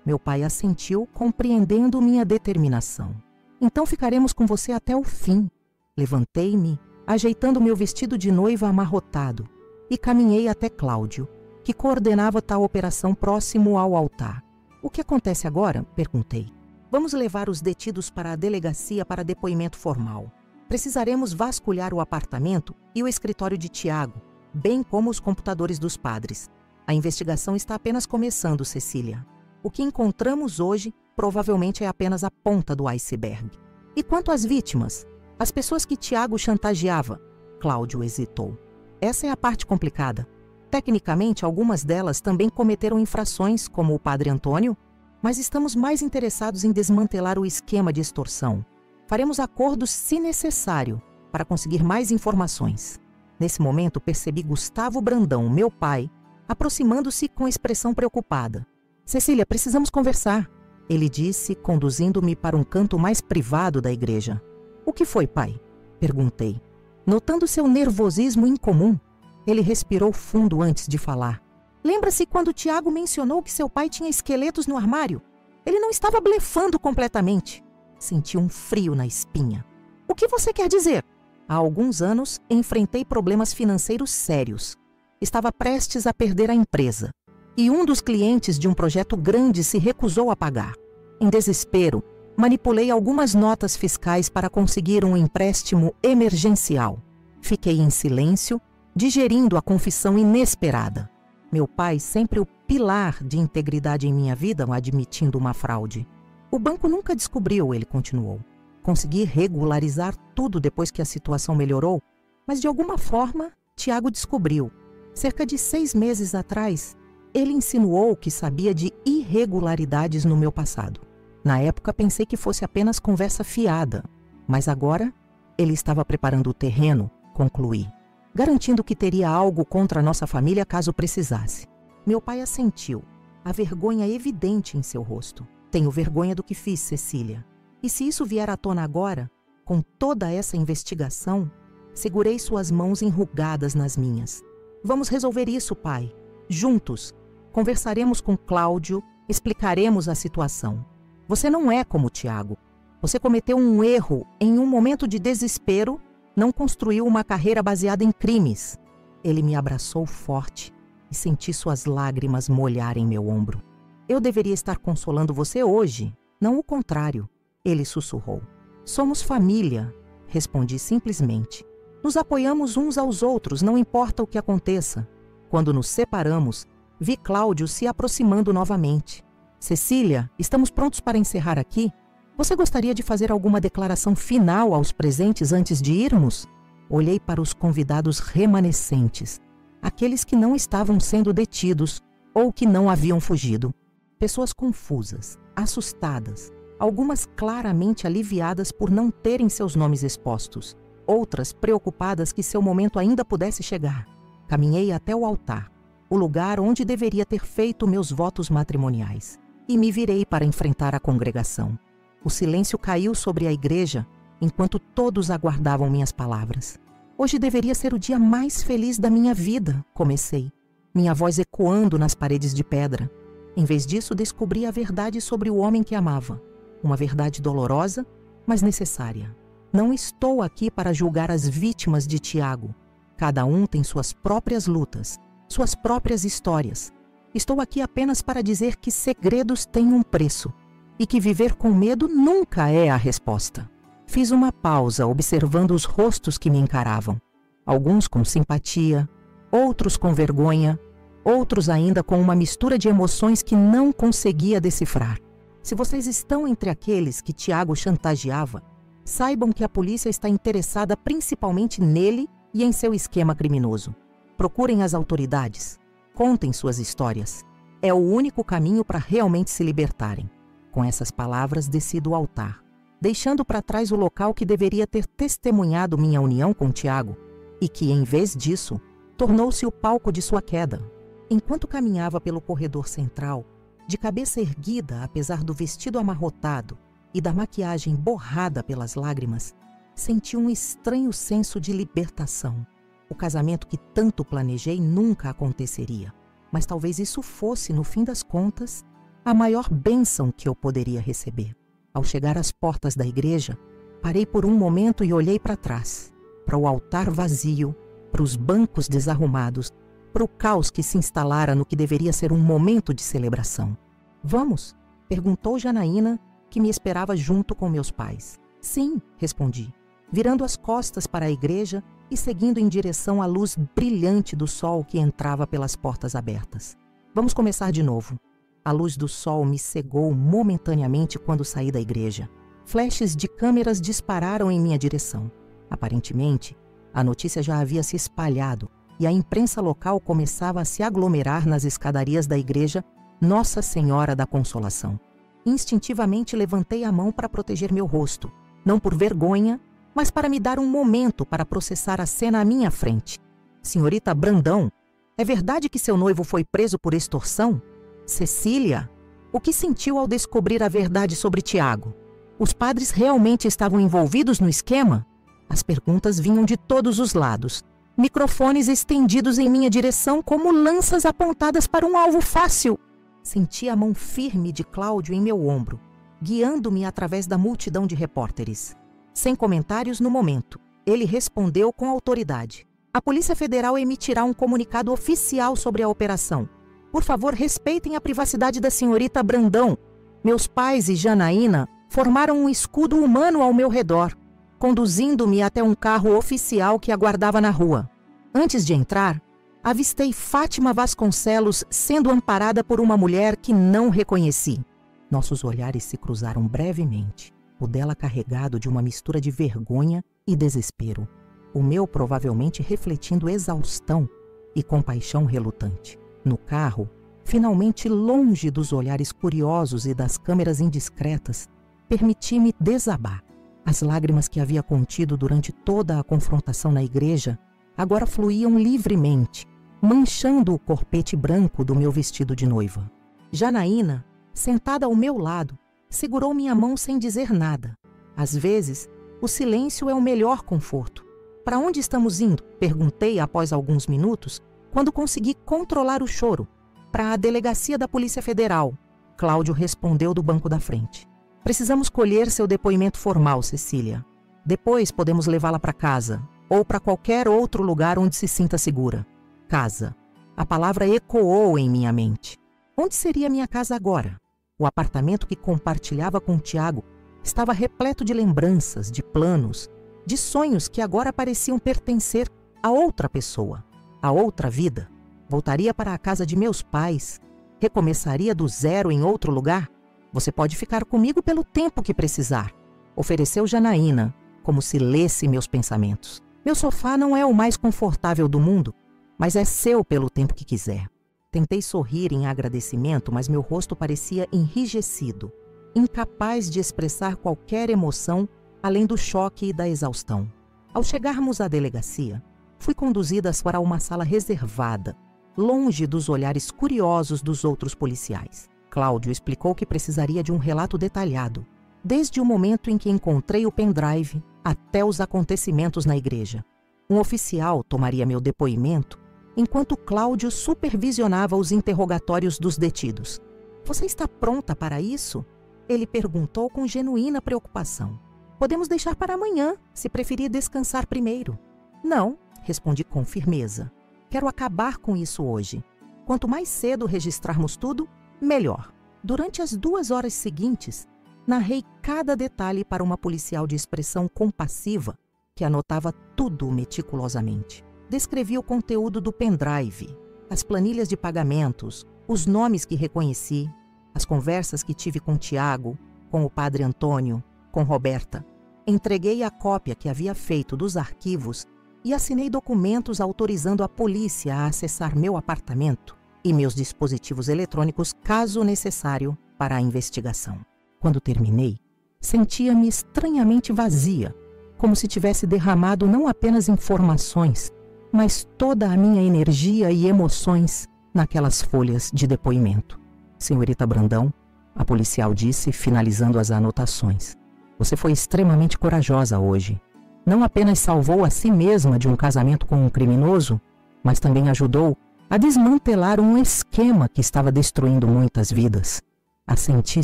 Meu pai assentiu, compreendendo minha determinação. Então ficaremos com você até o fim. Levantei-me, ajeitando meu vestido de noiva amarrotado, e caminhei até Cláudio, que coordenava tal operação próximo ao altar. O que acontece agora? Perguntei. Vamos levar os detidos para a delegacia para depoimento formal. Precisaremos vasculhar o apartamento e o escritório de Tiago, bem como os computadores dos padres. A investigação está apenas começando, Cecília. O que encontramos hoje provavelmente é apenas a ponta do iceberg. E quanto às vítimas? As pessoas que Tiago chantageava? Cláudio hesitou. Essa é a parte complicada. Tecnicamente, algumas delas também cometeram infrações, como o padre Antônio, mas estamos mais interessados em desmantelar o esquema de extorsão. Faremos acordos, se necessário, para conseguir mais informações. Nesse momento, percebi Gustavo Brandão, meu pai, aproximando-se com expressão preocupada. Cecília, precisamos conversar, ele disse, conduzindo-me para um canto mais privado da igreja. O que foi, pai? Perguntei. Notando seu nervosismo incomum, ele respirou fundo antes de falar. Lembra-se quando Tiago mencionou que seu pai tinha esqueletos no armário? Ele não estava blefando completamente. Senti um frio na espinha. O que você quer dizer? Há alguns anos, enfrentei problemas financeiros sérios. Estava prestes a perder a empresa. E um dos clientes de um projeto grande se recusou a pagar. Em desespero, manipulei algumas notas fiscais para conseguir um empréstimo emergencial. Fiquei em silêncio, digerindo a confissão inesperada. Meu pai, sempre o pilar de integridade em minha vida, admitindo uma fraude. O banco nunca descobriu, ele continuou. Consegui regularizar tudo depois que a situação melhorou, mas de alguma forma, Tiago descobriu. Cerca de 6 meses atrás, ele insinuou que sabia de irregularidades no meu passado. Na época, pensei que fosse apenas conversa fiada, mas agora ele estava preparando o terreno, concluí, garantindo que teria algo contra a nossa família caso precisasse. Meu pai assentiu, a vergonha evidente em seu rosto. Tenho vergonha do que fiz, Cecília. E se isso vier à tona agora, com toda essa investigação, segurei suas mãos enrugadas nas minhas. Vamos resolver isso, pai. Juntos. Conversaremos com Cláudio, explicaremos a situação. Você não é como o Tiago. Você cometeu um erro em um momento de desespero, não construiu uma carreira baseada em crimes. Ele me abraçou forte e senti suas lágrimas molharem meu ombro. Eu deveria estar consolando você hoje, não o contrário. Ele sussurrou. Somos família, respondi simplesmente. Nos apoiamos uns aos outros, não importa o que aconteça. Quando nos separamos, vi Cláudio se aproximando novamente. Cecília, estamos prontos para encerrar aqui? Você gostaria de fazer alguma declaração final aos presentes antes de irmos? Olhei para os convidados remanescentes, aqueles que não estavam sendo detidos ou que não haviam fugido. Pessoas confusas, assustadas, algumas claramente aliviadas por não terem seus nomes expostos, outras preocupadas que seu momento ainda pudesse chegar. Caminhei até o altar. o lugar onde deveria ter feito meus votos matrimoniais, e me virei para enfrentar a congregação. O silêncio caiu sobre a igreja enquanto todos aguardavam minhas palavras. Hoje deveria ser o dia mais feliz da minha vida, comecei, minha voz ecoando nas paredes de pedra. Em vez disso, descobri a verdade sobre o homem que amava. Uma verdade dolorosa, mas necessária. Não estou aqui para julgar as vítimas de Tiago. Cada um tem suas próprias lutas, suas próprias histórias. Estou aqui apenas para dizer que segredos têm um preço e que viver com medo nunca é a resposta. Fiz uma pausa observando os rostos que me encaravam. Alguns com simpatia, outros com vergonha, outros ainda com uma mistura de emoções que não conseguia decifrar. Se vocês estão entre aqueles que Tiago chantageava, saibam que a polícia está interessada principalmente nele e em seu esquema criminoso. Procurem as autoridades. Contem suas histórias. É o único caminho para realmente se libertarem. Com essas palavras, desci do altar, deixando para trás o local que deveria ter testemunhado minha união com Tiago e que, em vez disso, tornou-se o palco de sua queda. Enquanto caminhava pelo corredor central, de cabeça erguida apesar do vestido amarrotado e da maquiagem borrada pelas lágrimas, senti um estranho senso de libertação. O casamento que tanto planejei nunca aconteceria, mas talvez isso fosse, no fim das contas, a maior bênção que eu poderia receber. Ao chegar às portas da igreja, parei por um momento e olhei para trás, para o altar vazio, para os bancos desarrumados, para o caos que se instalara no que deveria ser um momento de celebração. "Vamos?", perguntou Janaína, que me esperava junto com meus pais. "Sim", respondi, virando as costas para a igreja e seguindo em direção à luz brilhante do sol que entrava pelas portas abertas. "Vamos começar de novo." A luz do sol me cegou momentaneamente quando saí da igreja. Flashes de câmeras dispararam em minha direção. Aparentemente, a notícia já havia se espalhado e a imprensa local começava a se aglomerar nas escadarias da igreja Nossa Senhora da Consolação. Instintivamente levantei a mão para proteger meu rosto, não por vergonha, mas para me dar um momento para processar a cena à minha frente. "Senhorita Brandão, é verdade que seu noivo foi preso por extorsão? Cecília, o que sentiu ao descobrir a verdade sobre Tiago? Os padres realmente estavam envolvidos no esquema?" As perguntas vinham de todos os lados, microfones estendidos em minha direção como lanças apontadas para um alvo fácil. Senti a mão firme de Cláudio em meu ombro, guiando-me através da multidão de repórteres. Sem comentários no momento, ele respondeu com autoridade. "A Polícia Federal emitirá um comunicado oficial sobre a operação. Por favor, respeitem a privacidade da senhorita Brandão. Meus pais e Janaína formaram um escudo humano ao meu redor, conduzindo-me até um carro oficial que aguardava na rua. Antes de entrar, avistei Fátima Vasconcelos sendo amparada por uma mulher que não reconheci." Nossos olhares se cruzaram brevemente, o dela carregado de uma mistura de vergonha e desespero, o meu provavelmente refletindo exaustão e compaixão relutante. No carro, finalmente longe dos olhares curiosos e das câmeras indiscretas, permiti-me desabar. As lágrimas que havia contido durante toda a confrontação na igreja agora fluíam livremente, manchando o corpete branco do meu vestido de noiva. Janaína, sentada ao meu lado, segurou minha mão sem dizer nada. Às vezes, o silêncio é o melhor conforto. "Para onde estamos indo?", perguntei após alguns minutos, quando consegui controlar o choro. "Para a delegacia da Polícia Federal", Cláudio respondeu do banco da frente. "Precisamos colher seu depoimento formal, Cecília. Depois podemos levá-la para casa, ou para qualquer outro lugar onde se sinta segura." Casa. A palavra ecoou em minha mente. Onde seria minha casa agora? O apartamento que compartilhava com Tiago estava repleto de lembranças, de planos, de sonhos que agora pareciam pertencer a outra pessoa, a outra vida. Voltaria para a casa de meus pais? Recomeçaria do zero em outro lugar? "Você pode ficar comigo pelo tempo que precisar", ofereceu Janaína, como se lesse meus pensamentos. "Meu sofá não é o mais confortável do mundo, mas é seu pelo tempo que quiser." Tentei sorrir em agradecimento, mas meu rosto parecia enrijecido, incapaz de expressar qualquer emoção além do choque e da exaustão. Ao chegarmos à delegacia, fui conduzida para uma sala reservada, longe dos olhares curiosos dos outros policiais. Cláudio explicou que precisaria de um relato detalhado, desde o momento em que encontrei o pendrive até os acontecimentos na igreja. Um oficial tomaria meu depoimento enquanto Cláudio supervisionava os interrogatórios dos detidos. Você está pronta para isso? Ele perguntou com genuína preocupação. Podemos deixar para amanhã, se preferir descansar primeiro. Não, respondi com firmeza. Quero acabar com isso hoje. Quanto mais cedo registrarmos tudo, melhor. Durante as 2 horas seguintes, narrei cada detalhe para uma policial de expressão compassiva que anotava tudo meticulosamente. Descrevi o conteúdo do pendrive, as planilhas de pagamentos, os nomes que reconheci, as conversas que tive com Tiago, com o padre Antônio, com Roberta. Entreguei a cópia que havia feito dos arquivos e assinei documentos autorizando a polícia a acessar meu apartamento e meus dispositivos eletrônicos, caso necessário, para a investigação. Quando terminei, sentia-me estranhamente vazia, como se tivesse derramado não apenas informações, mas toda a minha energia e emoções naquelas folhas de depoimento. Senhorita Brandão, a policial disse, finalizando as anotações. Você foi extremamente corajosa hoje. Não apenas salvou a si mesma de um casamento com um criminoso, mas também ajudou a desmantelar um esquema que estava destruindo muitas vidas. Assenti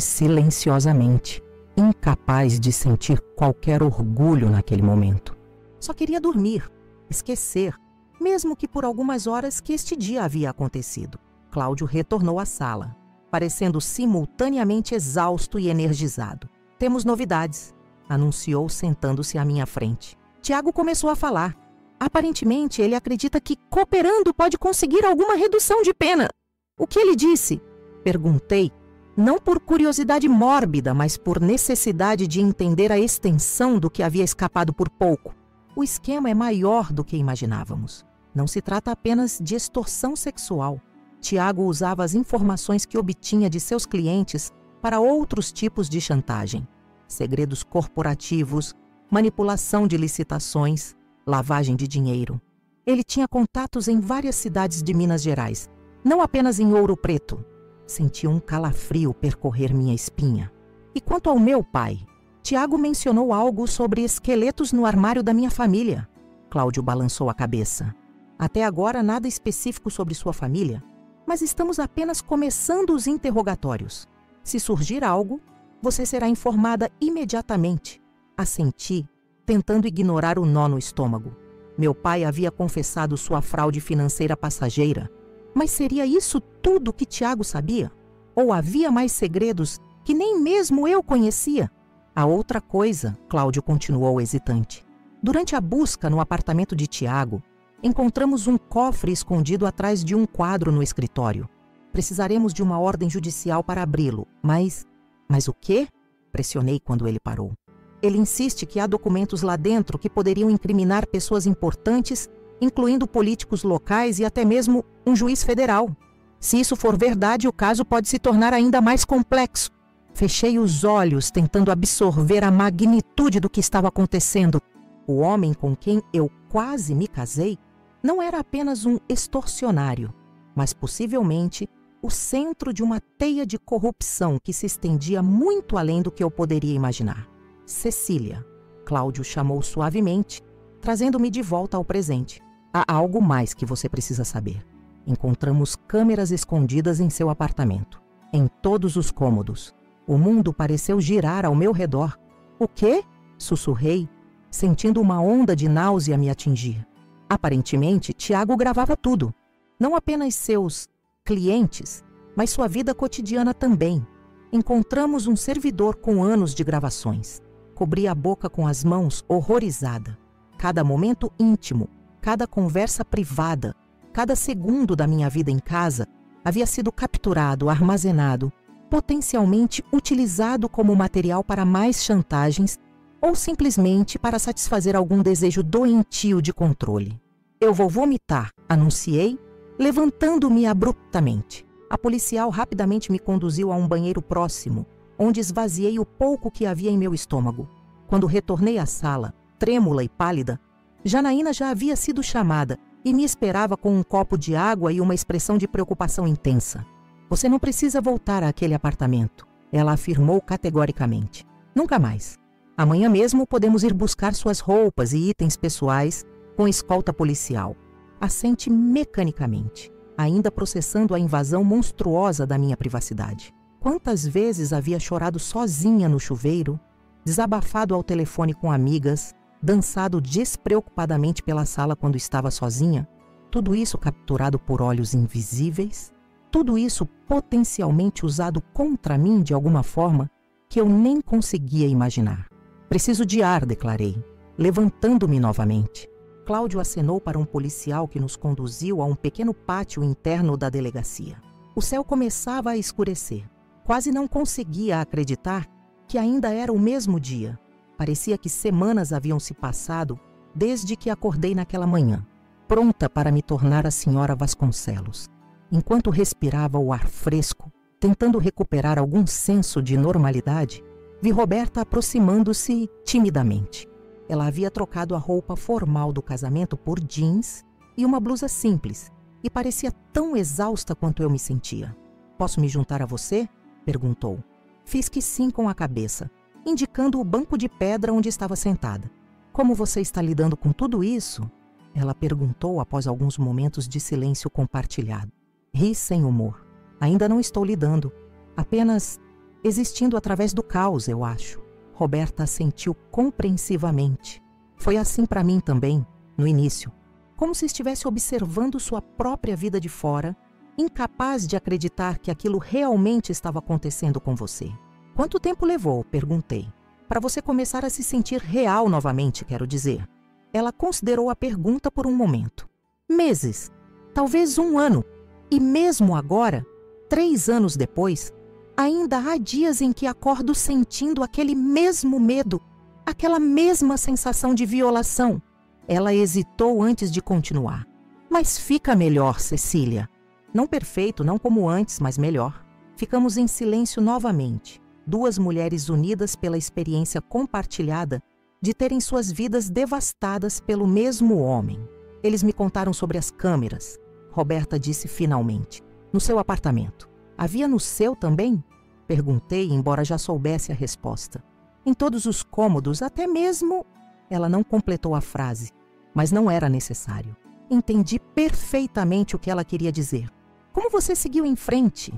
silenciosamente, incapaz de sentir qualquer orgulho naquele momento. Só queria dormir, esquecer, mesmo que por algumas horas que este dia havia acontecido. Cláudio retornou à sala, parecendo simultaneamente exausto e energizado. Temos novidades, anunciou sentando-se à minha frente. Tiago começou a falar. Aparentemente, ele acredita que cooperando pode conseguir alguma redução de pena. O que ele disse? Perguntei, não por curiosidade mórbida, mas por necessidade de entender a extensão do que havia escapado por pouco. O esquema é maior do que imaginávamos. Não se trata apenas de extorsão sexual. Tiago usava as informações que obtinha de seus clientes para outros tipos de chantagem. Segredos corporativos, manipulação de licitações, lavagem de dinheiro. Ele tinha contatos em várias cidades de Minas Gerais, não apenas em Ouro Preto. Senti um calafrio percorrer minha espinha. E quanto ao meu pai? Tiago mencionou algo sobre esqueletos no armário da minha família. Cláudio balançou a cabeça. Até agora nada específico sobre sua família, mas estamos apenas começando os interrogatórios. Se surgir algo, você será informada imediatamente. Assenti, tentando ignorar o nó no estômago. Meu pai havia confessado sua fraude financeira passageira. Mas seria isso tudo que Tiago sabia? Ou havia mais segredos que nem mesmo eu conhecia? A outra coisa, Cláudio continuou hesitante. Durante a busca no apartamento de Tiago, encontramos um cofre escondido atrás de um quadro no escritório. Precisaremos de uma ordem judicial para abri-lo, mas... Mas o quê? Pressionei quando ele parou. Ele insiste que há documentos lá dentro que poderiam incriminar pessoas importantes, incluindo políticos locais e até mesmo um juiz federal. Se isso for verdade, o caso pode se tornar ainda mais complexo. Fechei os olhos, tentando absorver a magnitude do que estava acontecendo. O homem com quem eu quase me casei não era apenas um extorsionário, mas possivelmente o centro de uma teia de corrupção que se estendia muito além do que eu poderia imaginar. Cecília, Cláudio chamou suavemente, trazendo-me de volta ao presente. Há algo mais que você precisa saber. Encontramos câmeras escondidas em seu apartamento, em todos os cômodos. O mundo pareceu girar ao meu redor. O quê? Sussurrei, sentindo uma onda de náusea me atingir. Aparentemente, Tiago gravava tudo. Não apenas seus clientes, mas sua vida cotidiana também. Encontramos um servidor com anos de gravações. Cobri a boca com as mãos, horrorizada. Cada momento íntimo, cada conversa privada, cada segundo da minha vida em casa havia sido capturado, armazenado, potencialmente utilizado como material para mais chantagens ou simplesmente para satisfazer algum desejo doentio de controle. Eu vou vomitar, anunciei, levantando-me abruptamente. A policial rapidamente me conduziu a um banheiro próximo, onde esvaziei o pouco que havia em meu estômago. Quando retornei à sala, trêmula e pálida, Janaína já havia sido chamada e me esperava com um copo de água e uma expressão de preocupação intensa. Você não precisa voltar àquele apartamento, ela afirmou categoricamente. Nunca mais. Amanhã mesmo podemos ir buscar suas roupas e itens pessoais com escolta policial. Assente mecanicamente, ainda processando a invasão monstruosa da minha privacidade. Quantas vezes havia chorado sozinha no chuveiro, desabafado ao telefone com amigas, dançado despreocupadamente pela sala quando estava sozinha, tudo isso capturado por olhos invisíveis, tudo isso potencialmente usado contra mim de alguma forma que eu nem conseguia imaginar. Preciso de ar, declarei, levantando-me novamente. Cláudio acenou para um policial que nos conduziu a um pequeno pátio interno da delegacia. O céu começava a escurecer. Quase não conseguia acreditar que ainda era o mesmo dia. Parecia que semanas haviam se passado desde que acordei naquela manhã, pronta para me tornar a senhora Vasconcelos. Enquanto respirava o ar fresco, tentando recuperar algum senso de normalidade, vi Roberta aproximando-se timidamente. Ela havia trocado a roupa formal do casamento por jeans e uma blusa simples, e parecia tão exausta quanto eu me sentia. "Posso me juntar a você?" perguntou. Fiz que sim com a cabeça, indicando o banco de pedra onde estava sentada. "Como você está lidando com tudo isso?" ela perguntou após alguns momentos de silêncio compartilhado. Ri sem humor. "Ainda não estou lidando, apenas existindo através do caos, eu acho." Roberta assentiu compreensivamente. Foi assim para mim também, no início, como se estivesse observando sua própria vida de fora, incapaz de acreditar que aquilo realmente estava acontecendo com você. "Quanto tempo levou?" perguntei. "Para você começar a se sentir real novamente, quero dizer." Ela considerou a pergunta por um momento. "Meses, talvez 1 ano. E mesmo agora, 3 anos depois, ainda há dias em que acordo sentindo aquele mesmo medo, aquela mesma sensação de violação." Ela hesitou antes de continuar. "Mas fica melhor, Cecília." Não perfeito, não como antes, mas melhor. Ficamos em silêncio novamente, 2 mulheres unidas pela experiência compartilhada de terem suas vidas devastadas pelo mesmo homem. Eles me contaram sobre as câmeras. Roberta disse finalmente. "No seu apartamento. Havia no seu também?" perguntei, embora já soubesse a resposta. "Em todos os cômodos, até mesmo..." Ela não completou a frase, mas não era necessário. Entendi perfeitamente o que ela queria dizer. "Como você seguiu em frente?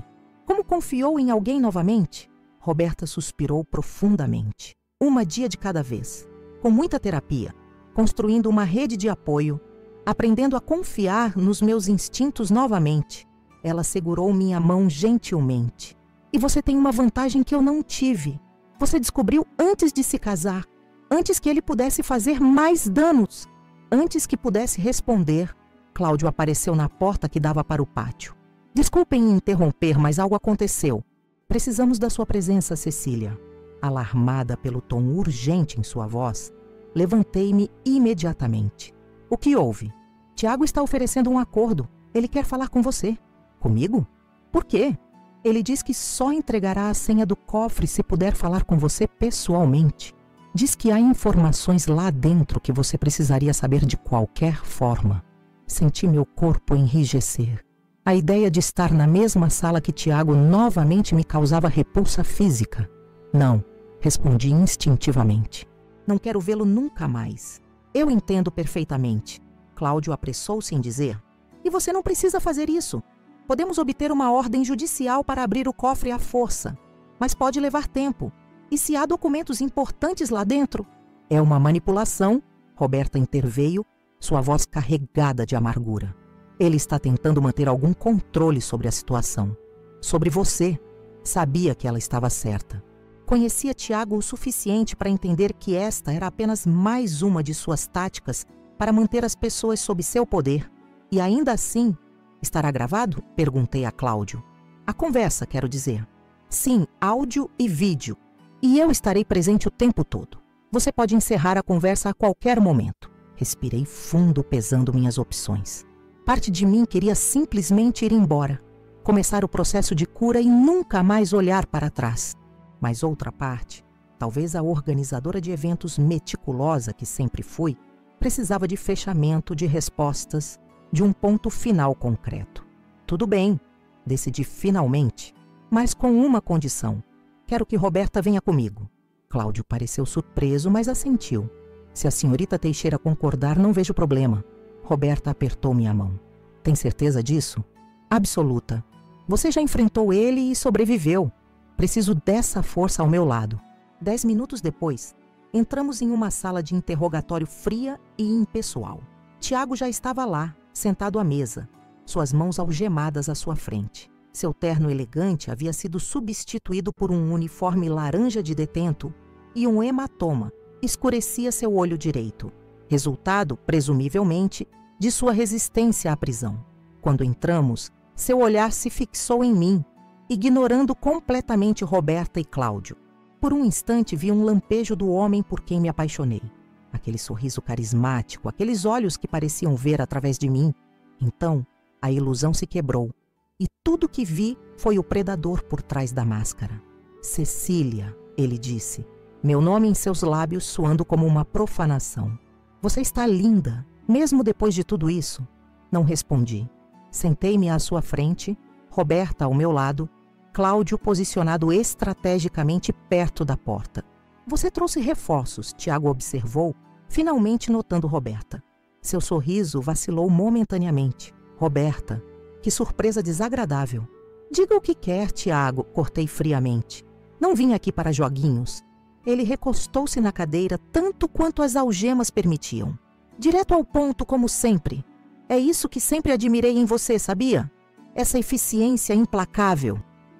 Como confiou em alguém novamente?" Roberta suspirou profundamente. "1 dia de cada vez, com muita terapia, construindo uma rede de apoio, aprendendo a confiar nos meus instintos novamente." Ela segurou minha mão gentilmente. "E você tem uma vantagem que eu não tive. Você descobriu antes de se casar, antes que ele pudesse fazer mais danos." Antes que pudesse responder, Cláudio apareceu na porta que dava para o pátio. "Desculpem interromper, mas algo aconteceu. Precisamos da sua presença, Cecília." Alarmada pelo tom urgente em sua voz, levantei-me imediatamente. "O que houve?" "Tiago está oferecendo um acordo. Ele quer falar com você." "Comigo? Por quê?" "Ele diz que só entregará a senha do cofre se puder falar com você pessoalmente. Diz que há informações lá dentro que você precisaria saber de qualquer forma." Senti meu corpo enrijecer. A ideia de estar na mesma sala que Tiago novamente me causava repulsa física. "Não," respondi instintivamente. "Não quero vê-lo nunca mais." "Eu entendo perfeitamente." Cláudio apressou-se em dizer. "E você não precisa fazer isso. Podemos obter uma ordem judicial para abrir o cofre à força, mas pode levar tempo. E se há documentos importantes lá dentro?" "É uma manipulação." Roberta interveio, sua voz carregada de amargura. "Ele está tentando manter algum controle sobre a situação. Sobre você." Sabia que ela estava certa. Conhecia Tiago o suficiente para entender que esta era apenas mais uma de suas táticas para manter as pessoas sob seu poder. "E ainda assim, estará gravado?" perguntei a Cláudio. "A conversa, quero dizer." "Sim, áudio e vídeo. E eu estarei presente o tempo todo. Você pode encerrar a conversa a qualquer momento." Respirei fundo, pesando minhas opções. Parte de mim queria simplesmente ir embora, começar o processo de cura e nunca mais olhar para trás. Mas outra parte, talvez a organizadora de eventos meticulosa que sempre fui, precisava de fechamento, de respostas, de um ponto final concreto. Tudo bem, decidi finalmente, mas com uma condição. Quero que Roberta venha comigo. Cláudio pareceu surpreso, mas assentiu. Se a senhorita Teixeira concordar, não vejo problema. Roberta apertou minha mão. Tem certeza disso? Absoluta. Você já enfrentou ele e sobreviveu. Preciso dessa força ao meu lado. 10 minutos depois, entramos em uma sala de interrogatório fria e impessoal. Tiago já estava lá, sentado à mesa, suas mãos algemadas à sua frente. Seu terno elegante havia sido substituído por um uniforme laranja de detento e um hematoma escurecia seu olho direito, resultado, presumivelmente, de sua resistência à prisão. Quando entramos, seu olhar se fixou em mim, ignorando completamente Roberta e Cláudio. Por um instante vi um lampejo do homem por quem me apaixonei. Aquele sorriso carismático, aqueles olhos que pareciam ver através de mim. Então, a ilusão se quebrou, e tudo que vi foi o predador por trás da máscara. Cecília, ele disse, meu nome em seus lábios soando como uma profanação. Você está linda, mesmo depois de tudo isso. Não respondi. Sentei-me à sua frente, Roberta ao meu lado, Cláudio posicionado estrategicamente perto da porta. Você trouxe reforços, Tiago observou, finalmente notando Roberta. Seu sorriso vacilou momentaneamente. Roberta, que surpresa desagradável. Diga o que quer, Tiago, cortei friamente. Não vim aqui para joguinhos. Ele recostou-se na cadeira tanto quanto as algemas permitiam. Direto ao ponto, como sempre. É isso que sempre admirei em você, sabia? Essa eficiência implacável.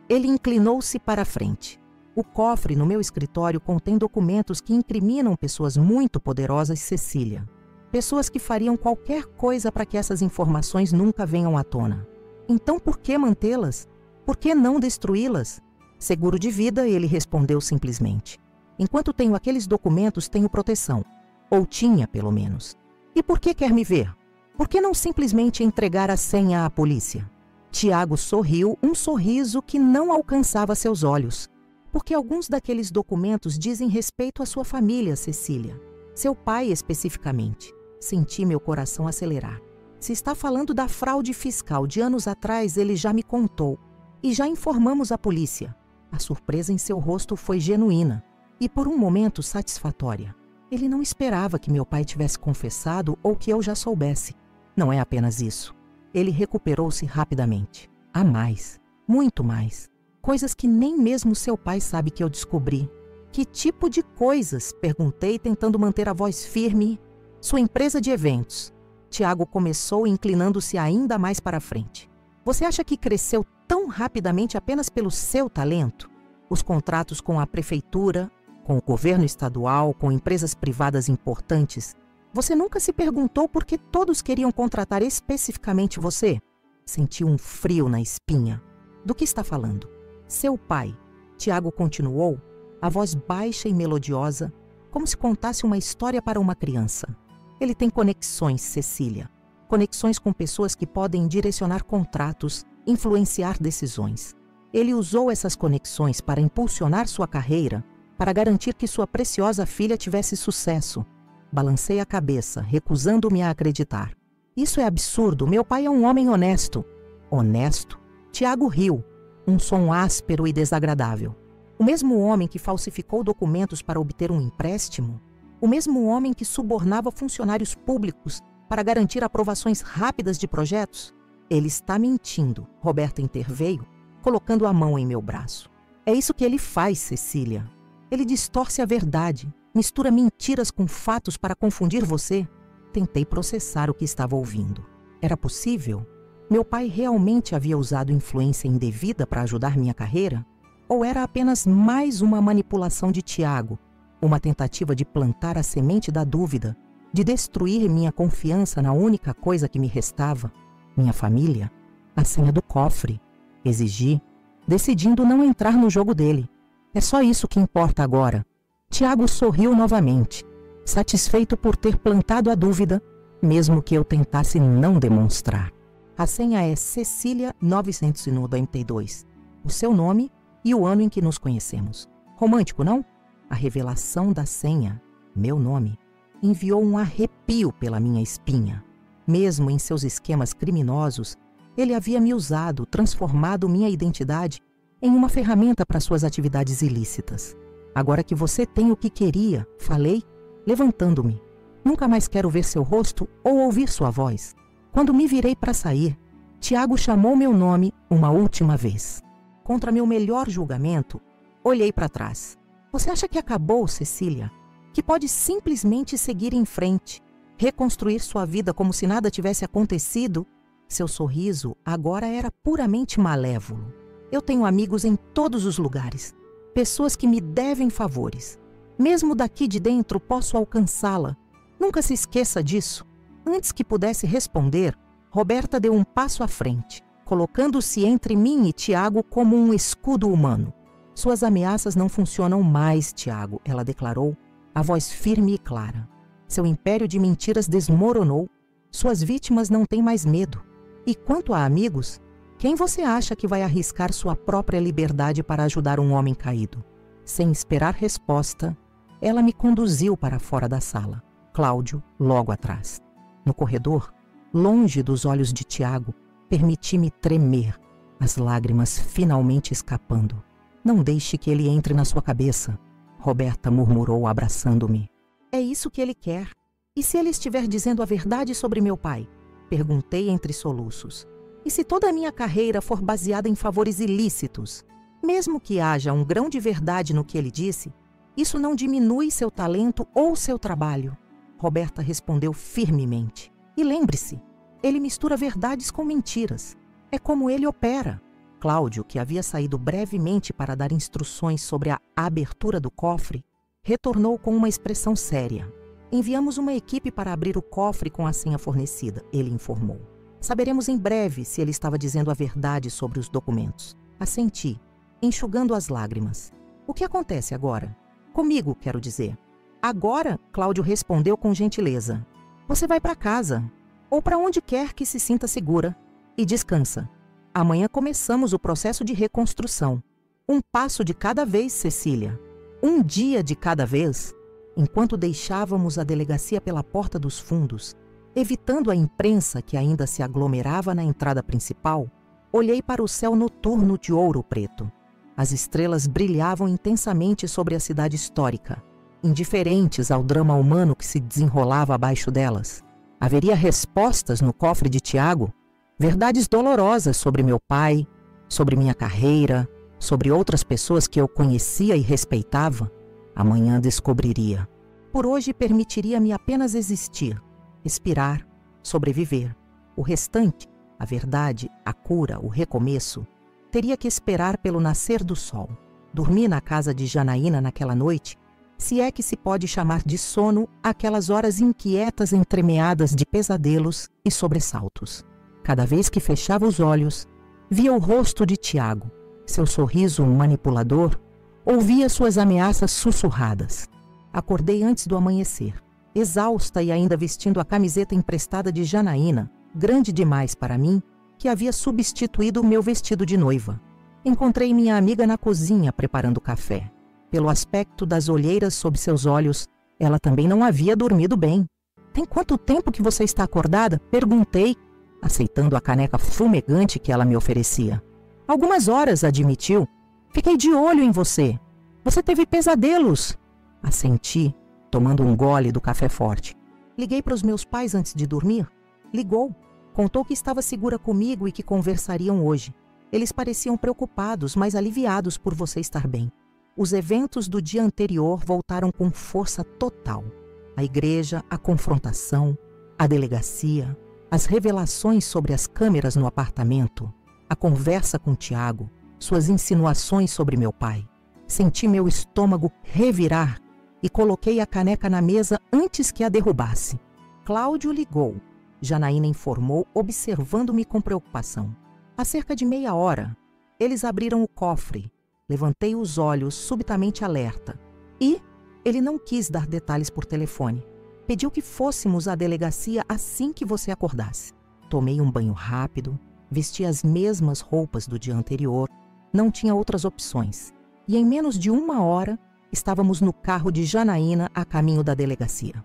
Ele inclinou-se para a frente. O cofre no meu escritório contém documentos que incriminam pessoas muito poderosas, Cecília. Pessoas que fariam qualquer coisa para que essas informações nunca venham à tona. Então por que mantê-las? Por que não destruí-las? Seguro de vida, ele respondeu simplesmente. Enquanto tenho aqueles documentos, tenho proteção. Ou tinha, pelo menos. E por que quer me ver? Por que não simplesmente entregar a senha à polícia? Tiago sorriu, um sorriso que não alcançava seus olhos. Porque alguns daqueles documentos dizem respeito à sua família, Cecília. Seu pai, especificamente. Senti meu coração acelerar. Se está falando da fraude fiscal de anos atrás, ele já me contou. E já informamos a polícia. A surpresa em seu rosto foi genuína. E por um momento satisfatória. Ele não esperava que meu pai tivesse confessado ou que eu já soubesse. Não é apenas isso. Ele recuperou-se rapidamente. Há mais. Muito mais. Coisas que nem mesmo seu pai sabe que eu descobri. Que tipo de coisas? Perguntei, tentando manter a voz firme. Sua empresa de eventos. Tiago começou inclinando-se ainda mais para a frente. Você acha que cresceu tão rapidamente apenas pelo seu talento? Os contratos com a prefeitura, com o governo estadual, com empresas privadas importantes. Você nunca se perguntou por que todos queriam contratar especificamente você? Senti um frio na espinha. Do que está falando? Seu pai, Tiago continuou, a voz baixa e melodiosa, como se contasse uma história para uma criança. Ele tem conexões, Cecília. Conexões com pessoas que podem direcionar contratos, influenciar decisões. Ele usou essas conexões para impulsionar sua carreira, para garantir que sua preciosa filha tivesse sucesso. Balancei a cabeça, recusando-me a acreditar. Isso é absurdo, meu pai é um homem honesto. Honesto? Tiago riu, um som áspero e desagradável. O mesmo homem que falsificou documentos para obter um empréstimo? O mesmo homem que subornava funcionários públicos para garantir aprovações rápidas de projetos? Ele está mentindo, Roberta interveio, colocando a mão em meu braço. É isso que ele faz, Cecília. Ele distorce a verdade, mistura mentiras com fatos para confundir você. Tentei processar o que estava ouvindo. Era possível? Meu pai realmente havia usado influência indevida para ajudar minha carreira? Ou era apenas mais uma manipulação de Tiago, uma tentativa de plantar a semente da dúvida, de destruir minha confiança na única coisa que me restava, minha família? A senha do cofre. Exigi, decidindo não entrar no jogo dele. É só isso que importa agora. Tiago sorriu novamente, satisfeito por ter plantado a dúvida, mesmo que eu tentasse não demonstrar. A senha é Cecília 992, o seu nome e o ano em que nos conhecemos. Romântico, não? A revelação da senha, meu nome, enviou um arrepio pela minha espinha. Mesmo em seus esquemas criminosos, ele havia me usado, transformado minha identidade em uma ferramenta para suas atividades ilícitas. Agora que você tem o que queria, falei, levantando-me. Nunca mais quero ver seu rosto ou ouvir sua voz. Quando me virei para sair, Tiago chamou meu nome uma última vez. Contra meu melhor julgamento, olhei para trás. Você acha que acabou, Cecília? Que pode simplesmente seguir em frente, reconstruir sua vida como se nada tivesse acontecido? Seu sorriso agora era puramente malévolo. Eu tenho amigos em todos os lugares, pessoas que me devem favores. Mesmo daqui de dentro posso alcançá-la. Nunca se esqueça disso. Antes que pudesse responder, Roberta deu um passo à frente, colocando-se entre mim e Tiago como um escudo humano. Suas ameaças não funcionam mais, Tiago, ela declarou, a voz firme e clara. Seu império de mentiras desmoronou. Suas vítimas não têm mais medo. E quanto a amigos, quem você acha que vai arriscar sua própria liberdade para ajudar um homem caído? Sem esperar resposta, ela me conduziu para fora da sala. Cláudio logo atrás. No corredor, longe dos olhos de Tiago, permiti-me tremer, as lágrimas finalmente escapando. Não deixe que ele entre na sua cabeça, Roberta murmurou abraçando-me. É isso que ele quer. E se ele estiver dizendo a verdade sobre meu pai? Perguntei entre soluços. E se toda a minha carreira for baseada em favores ilícitos? Mesmo que haja um grão de verdade no que ele disse, isso não diminui seu talento ou seu trabalho. Roberta respondeu firmemente. E lembre-se, ele mistura verdades com mentiras. É como ele opera. Cláudio, que havia saído brevemente para dar instruções sobre a abertura do cofre, retornou com uma expressão séria. Enviamos uma equipe para abrir o cofre com a senha fornecida, ele informou. Saberemos em breve se ele estava dizendo a verdade sobre os documentos. Assenti, enxugando as lágrimas. O que acontece agora? Comigo, quero dizer. Agora, Cláudio respondeu com gentileza. Você vai para casa, ou para onde quer que se sinta segura, e descansa. Amanhã começamos o processo de reconstrução. Um passo de cada vez, Cecília. Um dia de cada vez. Enquanto deixávamos a delegacia pela porta dos fundos, evitando a imprensa que ainda se aglomerava na entrada principal, olhei para o céu noturno de ouro preto. As estrelas brilhavam intensamente sobre a cidade histórica, indiferentes ao drama humano que se desenrolava abaixo delas. Haveria respostas no cofre de Tiago? Verdades dolorosas sobre meu pai, sobre minha carreira, sobre outras pessoas que eu conhecia e respeitava? Amanhã descobriria. Por hoje permitiria-me apenas existir, respirar, sobreviver. O restante, a verdade, a cura, o recomeço, teria que esperar pelo nascer do sol. Dormi na casa de Janaína naquela noite, se é que se pode chamar de sono aquelas horas inquietas entremeadas de pesadelos e sobressaltos. Cada vez que fechava os olhos, via o rosto de Tiago, seu sorriso manipulador, ouvia suas ameaças sussurradas. Acordei antes do amanhecer, exausta e ainda vestindo a camiseta emprestada de Janaína, grande demais para mim, que havia substituído o meu vestido de noiva. Encontrei minha amiga na cozinha preparando café. Pelo aspecto das olheiras sob seus olhos, ela também não havia dormido bem. Tem quanto tempo que você está acordada? Perguntei, aceitando a caneca fumegante que ela me oferecia. Algumas horas, admitiu. Fiquei de olho em você. Você teve pesadelos. Assenti, tomando um gole do café forte. Liguei para os meus pais antes de dormir. Ligou. Contou que estava segura comigo e que conversariam hoje. Eles pareciam preocupados, mas aliviados por você estar bem. Os eventos do dia anterior voltaram com força total. A igreja, a confrontação, a delegacia, as revelações sobre as câmeras no apartamento, a conversa com Tiago, suas insinuações sobre meu pai. Senti meu estômago revirar e coloquei a caneca na mesa antes que a derrubasse. Cláudio ligou. Janaína informou, observando-me com preocupação. Há cerca de meia hora, eles abriram o cofre. Levantei os olhos, subitamente alerta. E ele não quis dar detalhes por telefone. Pediu que fôssemos à delegacia assim que você acordasse. Tomei um banho rápido, vesti as mesmas roupas do dia anterior, não tinha outras opções. E em menos de uma hora, estávamos no carro de Janaína a caminho da delegacia.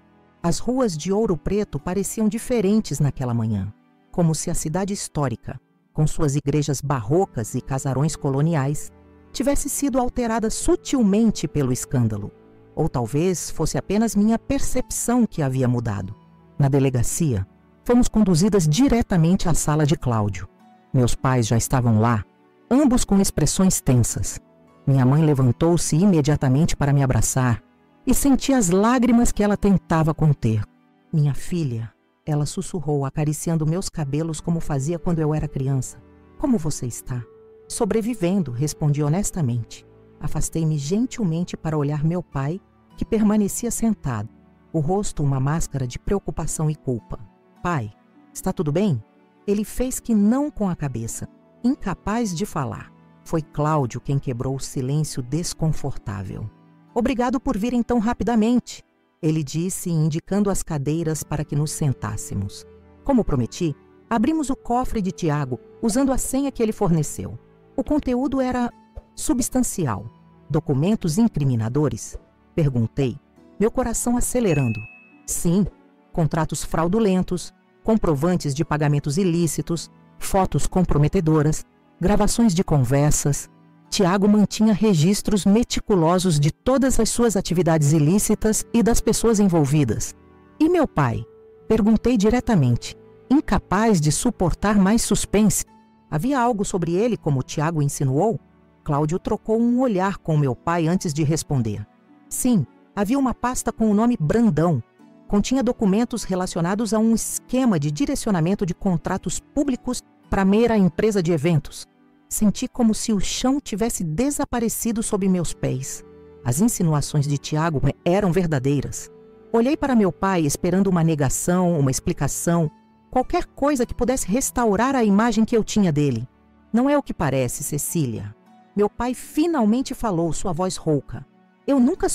As ruas de Ouro Preto pareciam diferentes naquela manhã, como se a cidade histórica, com suas igrejas barrocas e casarões coloniais, tivesse sido alterada sutilmente pelo escândalo. Ou talvez fosse apenas minha percepção que havia mudado. Na delegacia, fomos conduzidas diretamente à sala de Cláudio. Meus pais já estavam lá, ambos com expressões tensas. Minha mãe levantou-se imediatamente para me abraçar e senti as lágrimas que ela tentava conter. Minha filha, ela sussurrou, acariciando meus cabelos como fazia quando eu era criança. Como você está? Sobrevivendo, respondi honestamente. Afastei-me gentilmente para olhar meu pai, que permanecia sentado, o rosto uma máscara de preocupação e culpa. Pai, está tudo bem? Ele fez que não com a cabeça, incapaz de falar. Foi Cláudio quem quebrou o silêncio desconfortável. Obrigado por virem tão rapidamente, ele disse, indicando as cadeiras para que nos sentássemos. Como prometi, abrimos o cofre de Tiago, usando a senha que ele forneceu. O conteúdo era substancial. Documentos incriminadores? Perguntei, meu coração acelerando. Sim, contratos fraudulentos, comprovantes de pagamentos ilícitos, fotos comprometedoras, gravações de conversas. Tiago mantinha registros meticulosos de todas as suas atividades ilícitas e das pessoas envolvidas. E meu pai? Perguntei diretamente, incapaz de suportar mais suspense. Havia algo sobre ele, como Tiago insinuou? Cláudio trocou um olhar com meu pai antes de responder. Sim, havia uma pasta com o nome Brandão. Continha documentos relacionados a um esquema de direcionamento de contratos públicos para mera empresa de eventos. Senti como se o chão tivesse desaparecido sob meus pés. As insinuações de Tiago eram verdadeiras. Olhei para meu pai esperando uma negação, uma explicação, qualquer coisa que pudesse restaurar a imagem que eu tinha dele. Não é o que parece, Cecília. Meu pai finalmente falou, sua voz rouca. Eu nunca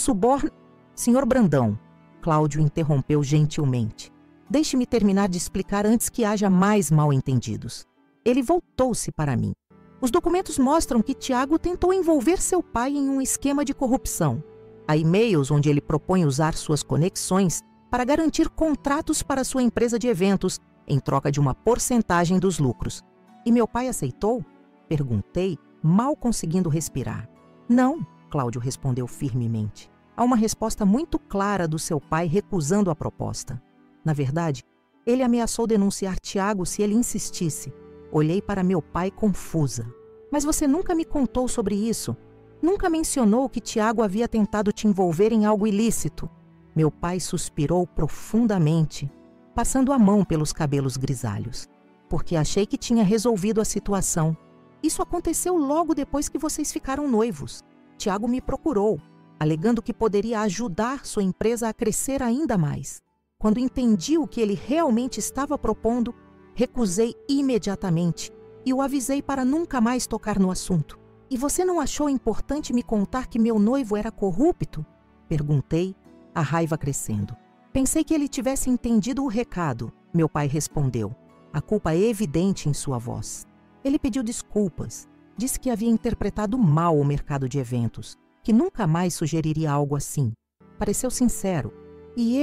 Senhor Brandão, Cláudio interrompeu gentilmente. Deixe-me terminar de explicar antes que haja mais mal-entendidos. Ele voltou-se para mim. Os documentos mostram que Tiago tentou envolver seu pai em um esquema de corrupção. Há e-mails onde ele propõe usar suas conexões para garantir contratos para sua empresa de eventos em troca de uma porcentagem dos lucros. E meu pai aceitou? Perguntei, mal conseguindo respirar. Não, Cláudio respondeu firmemente. Há uma resposta muito clara do seu pai recusando a proposta. Na verdade, ele ameaçou denunciar Tiago se ele insistisse. Olhei para meu pai confusa. Mas você nunca me contou sobre isso. Nunca mencionou que Tiago havia tentado te envolver em algo ilícito. Meu pai suspirou profundamente, passando a mão pelos cabelos grisalhos. Porque achei que tinha resolvido a situação. Isso aconteceu logo depois que vocês ficaram noivos. Tiago me procurou, alegando que poderia ajudar sua empresa a crescer ainda mais. Quando entendi o que ele realmente estava propondo, recusei imediatamente e o avisei para nunca mais tocar no assunto. E você não achou importante me contar que meu noivo era corrupto? Perguntei, a raiva crescendo. Pensei que ele tivesse entendido o recado, meu pai respondeu, a culpa evidente em sua voz. Ele pediu desculpas, disse que havia interpretado mal o mercado de eventos, que nunca mais sugeriria algo assim. Pareceu sincero. E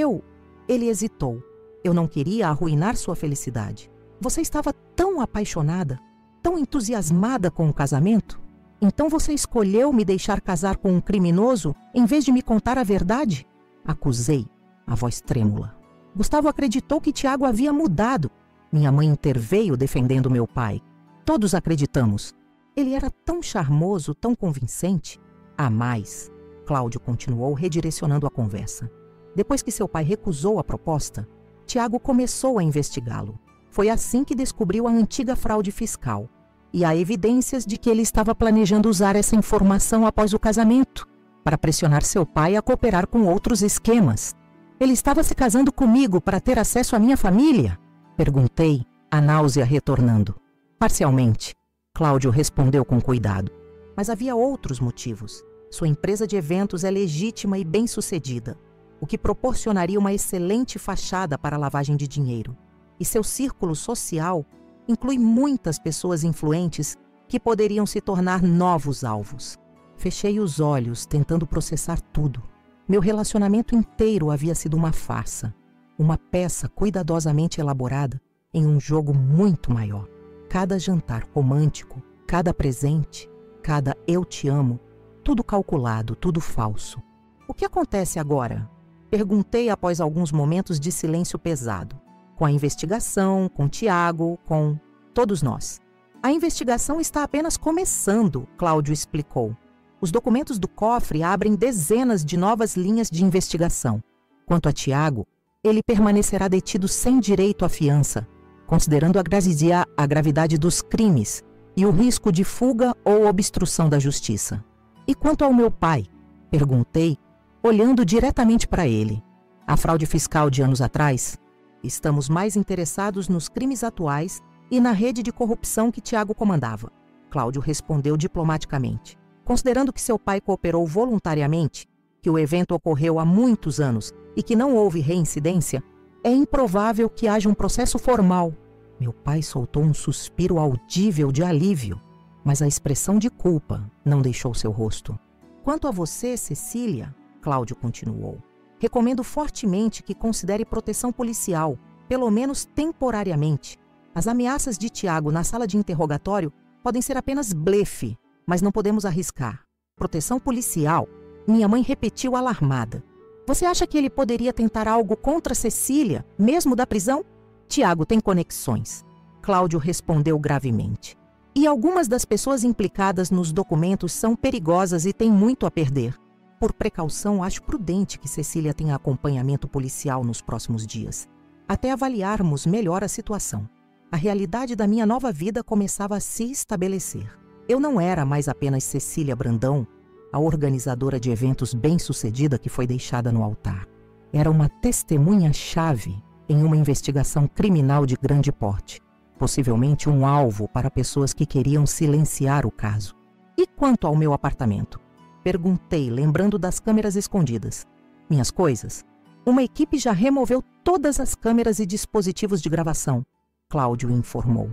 ele hesitou. Eu não queria arruinar sua felicidade. Você estava tão apaixonada, tão entusiasmada com o casamento? Então você escolheu me deixar casar com um criminoso em vez de me contar a verdade? Acusei, a voz trêmula. Gustavo acreditou que Tiago havia mudado. Minha mãe interveio defendendo meu pai. Todos acreditamos. Ele era tão charmoso, tão convincente. Há mais, Cláudio continuou redirecionando a conversa. Depois que seu pai recusou a proposta, Tiago começou a investigá-lo. Foi assim que descobriu a antiga fraude fiscal. E há evidências de que ele estava planejando usar essa informação após o casamento, para pressionar seu pai a cooperar com outros esquemas. Ele estava se casando comigo para ter acesso à minha família? Perguntei, a náusea retornando. Parcialmente, Cláudio respondeu com cuidado. Mas havia outros motivos. Sua empresa de eventos é legítima e bem-sucedida, o que proporcionaria uma excelente fachada para a lavagem de dinheiro. E seu círculo social inclui muitas pessoas influentes que poderiam se tornar novos alvos. Fechei os olhos, tentando processar tudo. Meu relacionamento inteiro havia sido uma farsa. uma peça cuidadosamente elaborada em um jogo muito maior. Cada jantar romântico, cada presente, cada eu te amo, tudo calculado, tudo falso. O que acontece agora? Perguntei após alguns momentos de silêncio pesado. Com a investigação, com Tiago, com todos nós. A investigação está apenas começando, Cláudio explicou. Os documentos do cofre abrem dezenas de novas linhas de investigação. Quanto a Tiago, ele permanecerá detido sem direito à fiança, considerando a gravidade dos crimes e o risco de fuga ou obstrução da justiça. E quanto ao meu pai? Perguntei, olhando diretamente para ele. A fraude fiscal de anos atrás? Estamos mais interessados nos crimes atuais e na rede de corrupção que Tiago comandava. Cláudio respondeu diplomaticamente. Considerando que seu pai cooperou voluntariamente, que o evento ocorreu há muitos anos e que não houve reincidência, é improvável que haja um processo formal. Meu pai soltou um suspiro audível de alívio, mas a expressão de culpa não deixou seu rosto. Quanto a você, Cecília, Cláudio continuou, recomendo fortemente que considere proteção policial, pelo menos temporariamente. As ameaças de Tiago na sala de interrogatório podem ser apenas blefe, mas não podemos arriscar. Proteção policial? Minha mãe repetiu alarmada. Você acha que ele poderia tentar algo contra Cecília, mesmo da prisão? Tiago tem conexões. Cláudio respondeu gravemente. E algumas das pessoas implicadas nos documentos são perigosas e têm muito a perder. Por precaução, acho prudente que Cecília tenha acompanhamento policial nos próximos dias, até avaliarmos melhor a situação. A realidade da minha nova vida começava a se estabelecer. Eu não era mais apenas Cecília Brandão, a organizadora de eventos bem-sucedida que foi deixada no altar. Era uma testemunha-chave em uma investigação criminal de grande porte, possivelmente um alvo para pessoas que queriam silenciar o caso. E quanto ao meu apartamento? Perguntei, lembrando das câmeras escondidas. Minhas coisas? Uma equipe já removeu todas as câmeras e dispositivos de gravação, Cláudio informou.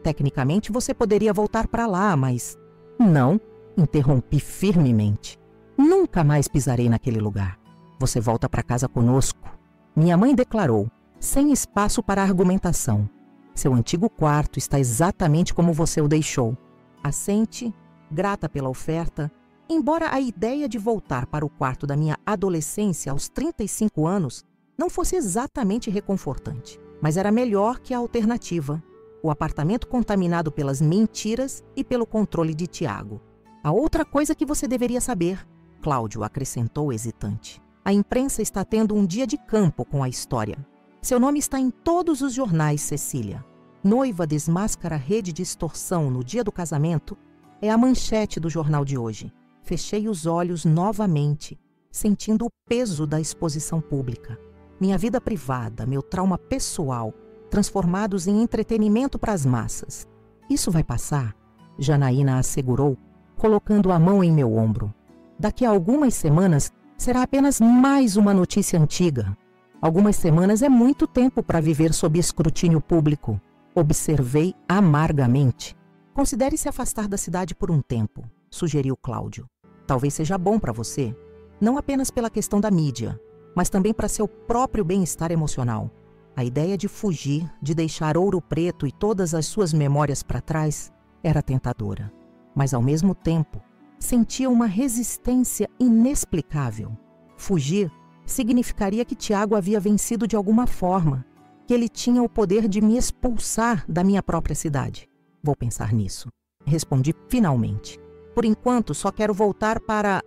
Tecnicamente você poderia voltar para lá, mas... Não, interrompi firmemente. Nunca mais pisarei naquele lugar. Você volta para casa conosco. Minha mãe declarou, sem espaço para argumentação. Seu antigo quarto está exatamente como você o deixou. Assente, grata pela oferta, embora a ideia de voltar para o quarto da minha adolescência aos 35 anos não fosse exatamente reconfortante, mas era melhor que a alternativa. O apartamento contaminado pelas mentiras e pelo controle de Tiago. A outra coisa que você deveria saber, Cláudio acrescentou hesitante. A imprensa está tendo um dia de campo com a história. Seu nome está em todos os jornais, Cecília. Noiva desmáscara rede de extorsão no dia do casamento é a manchete do jornal de hoje. Fechei os olhos novamente, sentindo o peso da exposição pública. Minha vida privada, meu trauma pessoal, transformados em entretenimento para as massas. Isso vai passar, Janaína assegurou, colocando a mão em meu ombro. Daqui a algumas semanas será apenas mais uma notícia antiga. Algumas semanas é muito tempo para viver sob escrutínio público. Observei amargamente. Considere se afastar da cidade por um tempo, sugeriu Cláudio. Talvez seja bom para você, não apenas pela questão da mídia, mas também para seu próprio bem-estar emocional. A ideia de fugir, de deixar Ouro Preto e todas as suas memórias para trás, era tentadora. Mas, ao mesmo tempo, sentia uma resistência inexplicável. Fugir significaria que Tiago havia vencido de alguma forma, que ele tinha o poder de me expulsar da minha própria cidade. Vou pensar nisso. Respondi finalmente. Por enquanto, só quero voltar para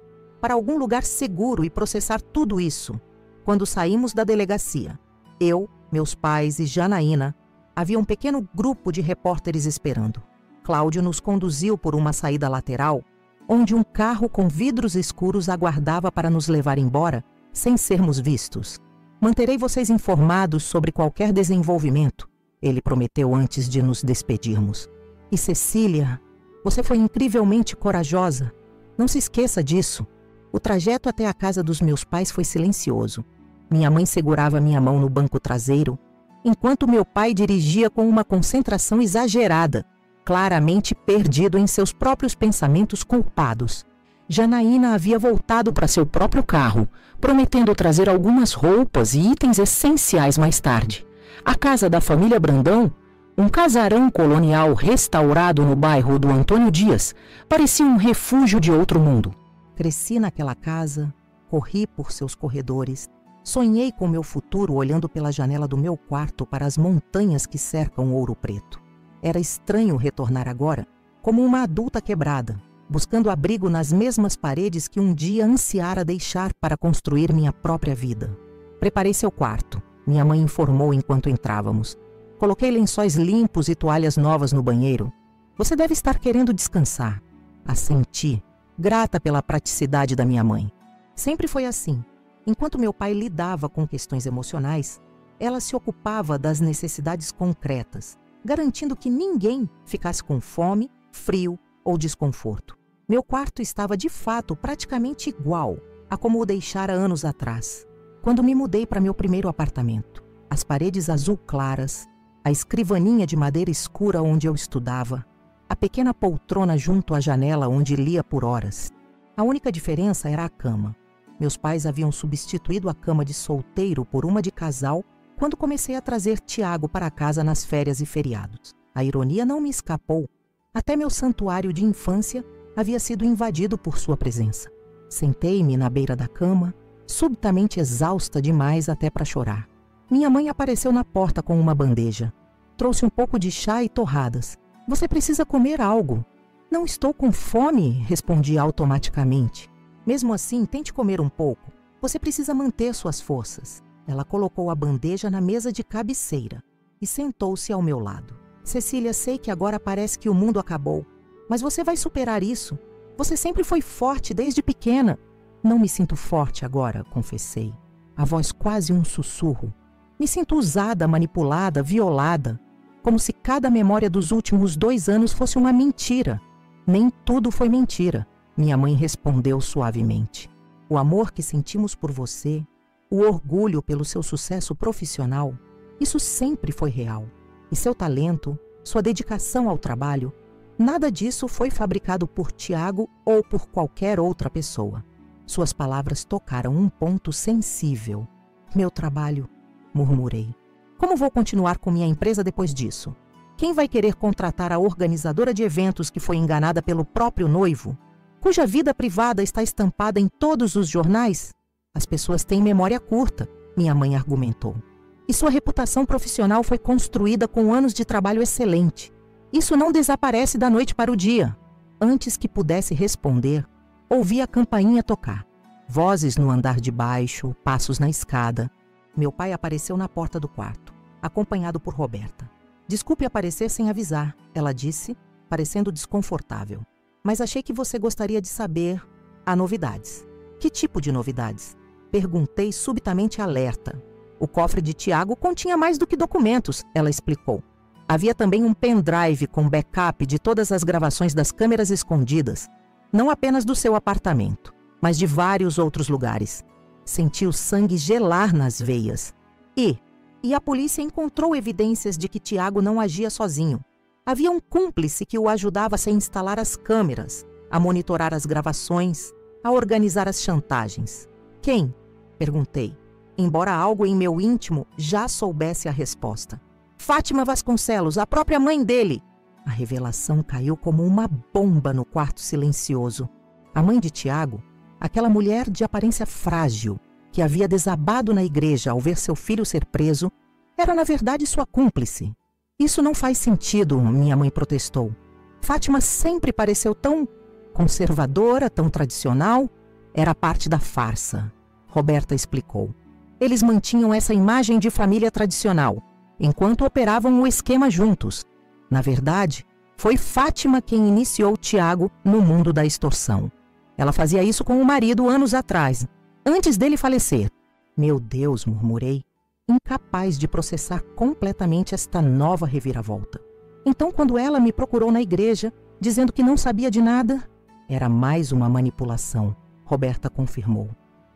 algum lugar seguro e processar tudo isso. Quando saímos da delegacia, eu, meus pais e Janaína, havia um pequeno grupo de repórteres esperando. Cláudio nos conduziu por uma saída lateral, onde um carro com vidros escuros aguardava para nos levar embora, sem sermos vistos. Manterei vocês informados sobre qualquer desenvolvimento, ele prometeu antes de nos despedirmos. E Cecília, você foi incrivelmente corajosa. Não se esqueça disso. O trajeto até a casa dos meus pais foi silencioso. Minha mãe segurava minha mão no banco traseiro, enquanto meu pai dirigia com uma concentração exagerada, claramente perdido em seus próprios pensamentos culpados. Janaína havia voltado para seu próprio carro, prometendo trazer algumas roupas e itens essenciais mais tarde. A casa da família Brandão, um casarão colonial restaurado no bairro do Antônio Dias, parecia um refúgio de outro mundo. Cresci naquela casa, corri por seus corredores, sonhei com meu futuro olhando pela janela do meu quarto para as montanhas que cercam Ouro Preto. Era estranho retornar agora, como uma adulta quebrada, buscando abrigo nas mesmas paredes que um dia ansiara deixar para construir minha própria vida. Preparei seu quarto, minha mãe informou enquanto entrávamos. Coloquei lençóis limpos e toalhas novas no banheiro. Você deve estar querendo descansar. Assenti, grata pela praticidade da minha mãe. Sempre foi assim. Enquanto meu pai lidava com questões emocionais, ela se ocupava das necessidades concretas, garantindo que ninguém ficasse com fome, frio ou desconforto. Meu quarto estava de fato praticamente igual a como o deixara anos atrás, quando me mudei para meu primeiro apartamento. As paredes azul claras, a escrivaninha de madeira escura onde eu estudava, a pequena poltrona junto à janela onde lia por horas. A única diferença era a cama. Meus pais haviam substituído a cama de solteiro por uma de casal quando comecei a trazer Tiago para casa nas férias e feriados. A ironia não me escapou. Até meu santuário de infância havia sido invadido por sua presença. Sentei-me na beira da cama, subitamente exausta demais até para chorar. Minha mãe apareceu na porta com uma bandeja. Trouxe um pouco de chá e torradas. Você precisa comer algo. Não estou com fome, respondi automaticamente. Mesmo assim, tente comer um pouco. Você precisa manter suas forças. Ela colocou a bandeja na mesa de cabeceira e sentou-se ao meu lado. Cecília, sei que agora parece que o mundo acabou, mas você vai superar isso. Você sempre foi forte desde pequena. Não me sinto forte agora, confessei. A voz quase um sussurro. Me sinto usada, manipulada, violada, como se cada memória dos últimos 2 anos fosse uma mentira. Nem tudo foi mentira, minha mãe respondeu suavemente. O amor que sentimos por você, o orgulho pelo seu sucesso profissional, isso sempre foi real. E seu talento, sua dedicação ao trabalho, nada disso foi fabricado por Tiago ou por qualquer outra pessoa. Suas palavras tocaram um ponto sensível. Meu trabalho, murmurei. Como vou continuar com minha empresa depois disso? Quem vai querer contratar a organizadora de eventos que foi enganada pelo próprio noivo, cuja vida privada está estampada em todos os jornais? As pessoas têm memória curta, minha mãe argumentou. E sua reputação profissional foi construída com anos de trabalho excelente. Isso não desaparece da noite para o dia. Antes que pudesse responder, ouvi a campainha tocar. Vozes no andar de baixo, passos na escada. Meu pai apareceu na porta do quarto, acompanhado por Roberta. Desculpe aparecer sem avisar, ela disse, parecendo desconfortável. Mas achei que você gostaria de saber. Há novidades. Que tipo de novidades? Perguntei subitamente alerta. O cofre de Tiago continha mais do que documentos, ela explicou. Havia também um pendrive com backup de todas as gravações das câmeras escondidas, não apenas do seu apartamento, mas de vários outros lugares. Senti o sangue gelar nas veias. E a polícia encontrou evidências de que Tiago não agia sozinho. Havia um cúmplice que o ajudava a instalar as câmeras, a monitorar as gravações, a organizar as chantagens. Quem? Perguntei, embora algo em meu íntimo já soubesse a resposta. Fátima Vasconcelos, a própria mãe dele. A revelação caiu como uma bomba no quarto silencioso. A mãe de Tiago, aquela mulher de aparência frágil, que havia desabado na igreja ao ver seu filho ser preso, era na verdade sua cúmplice. Isso não faz sentido, minha mãe protestou. Fátima sempre pareceu tão conservadora, tão tradicional. Era parte da farsa, Roberta explicou. Eles mantinham essa imagem de família tradicional, enquanto operavam o esquema juntos. Na verdade, foi Fátima quem iniciou Tiago no mundo da extorsão. Ela fazia isso com o marido anos atrás, antes dele falecer. Meu Deus, murmurei, incapaz de processar completamente esta nova reviravolta. Então, quando ela me procurou na igreja, dizendo que não sabia de nada, era mais uma manipulação, Roberta confirmou.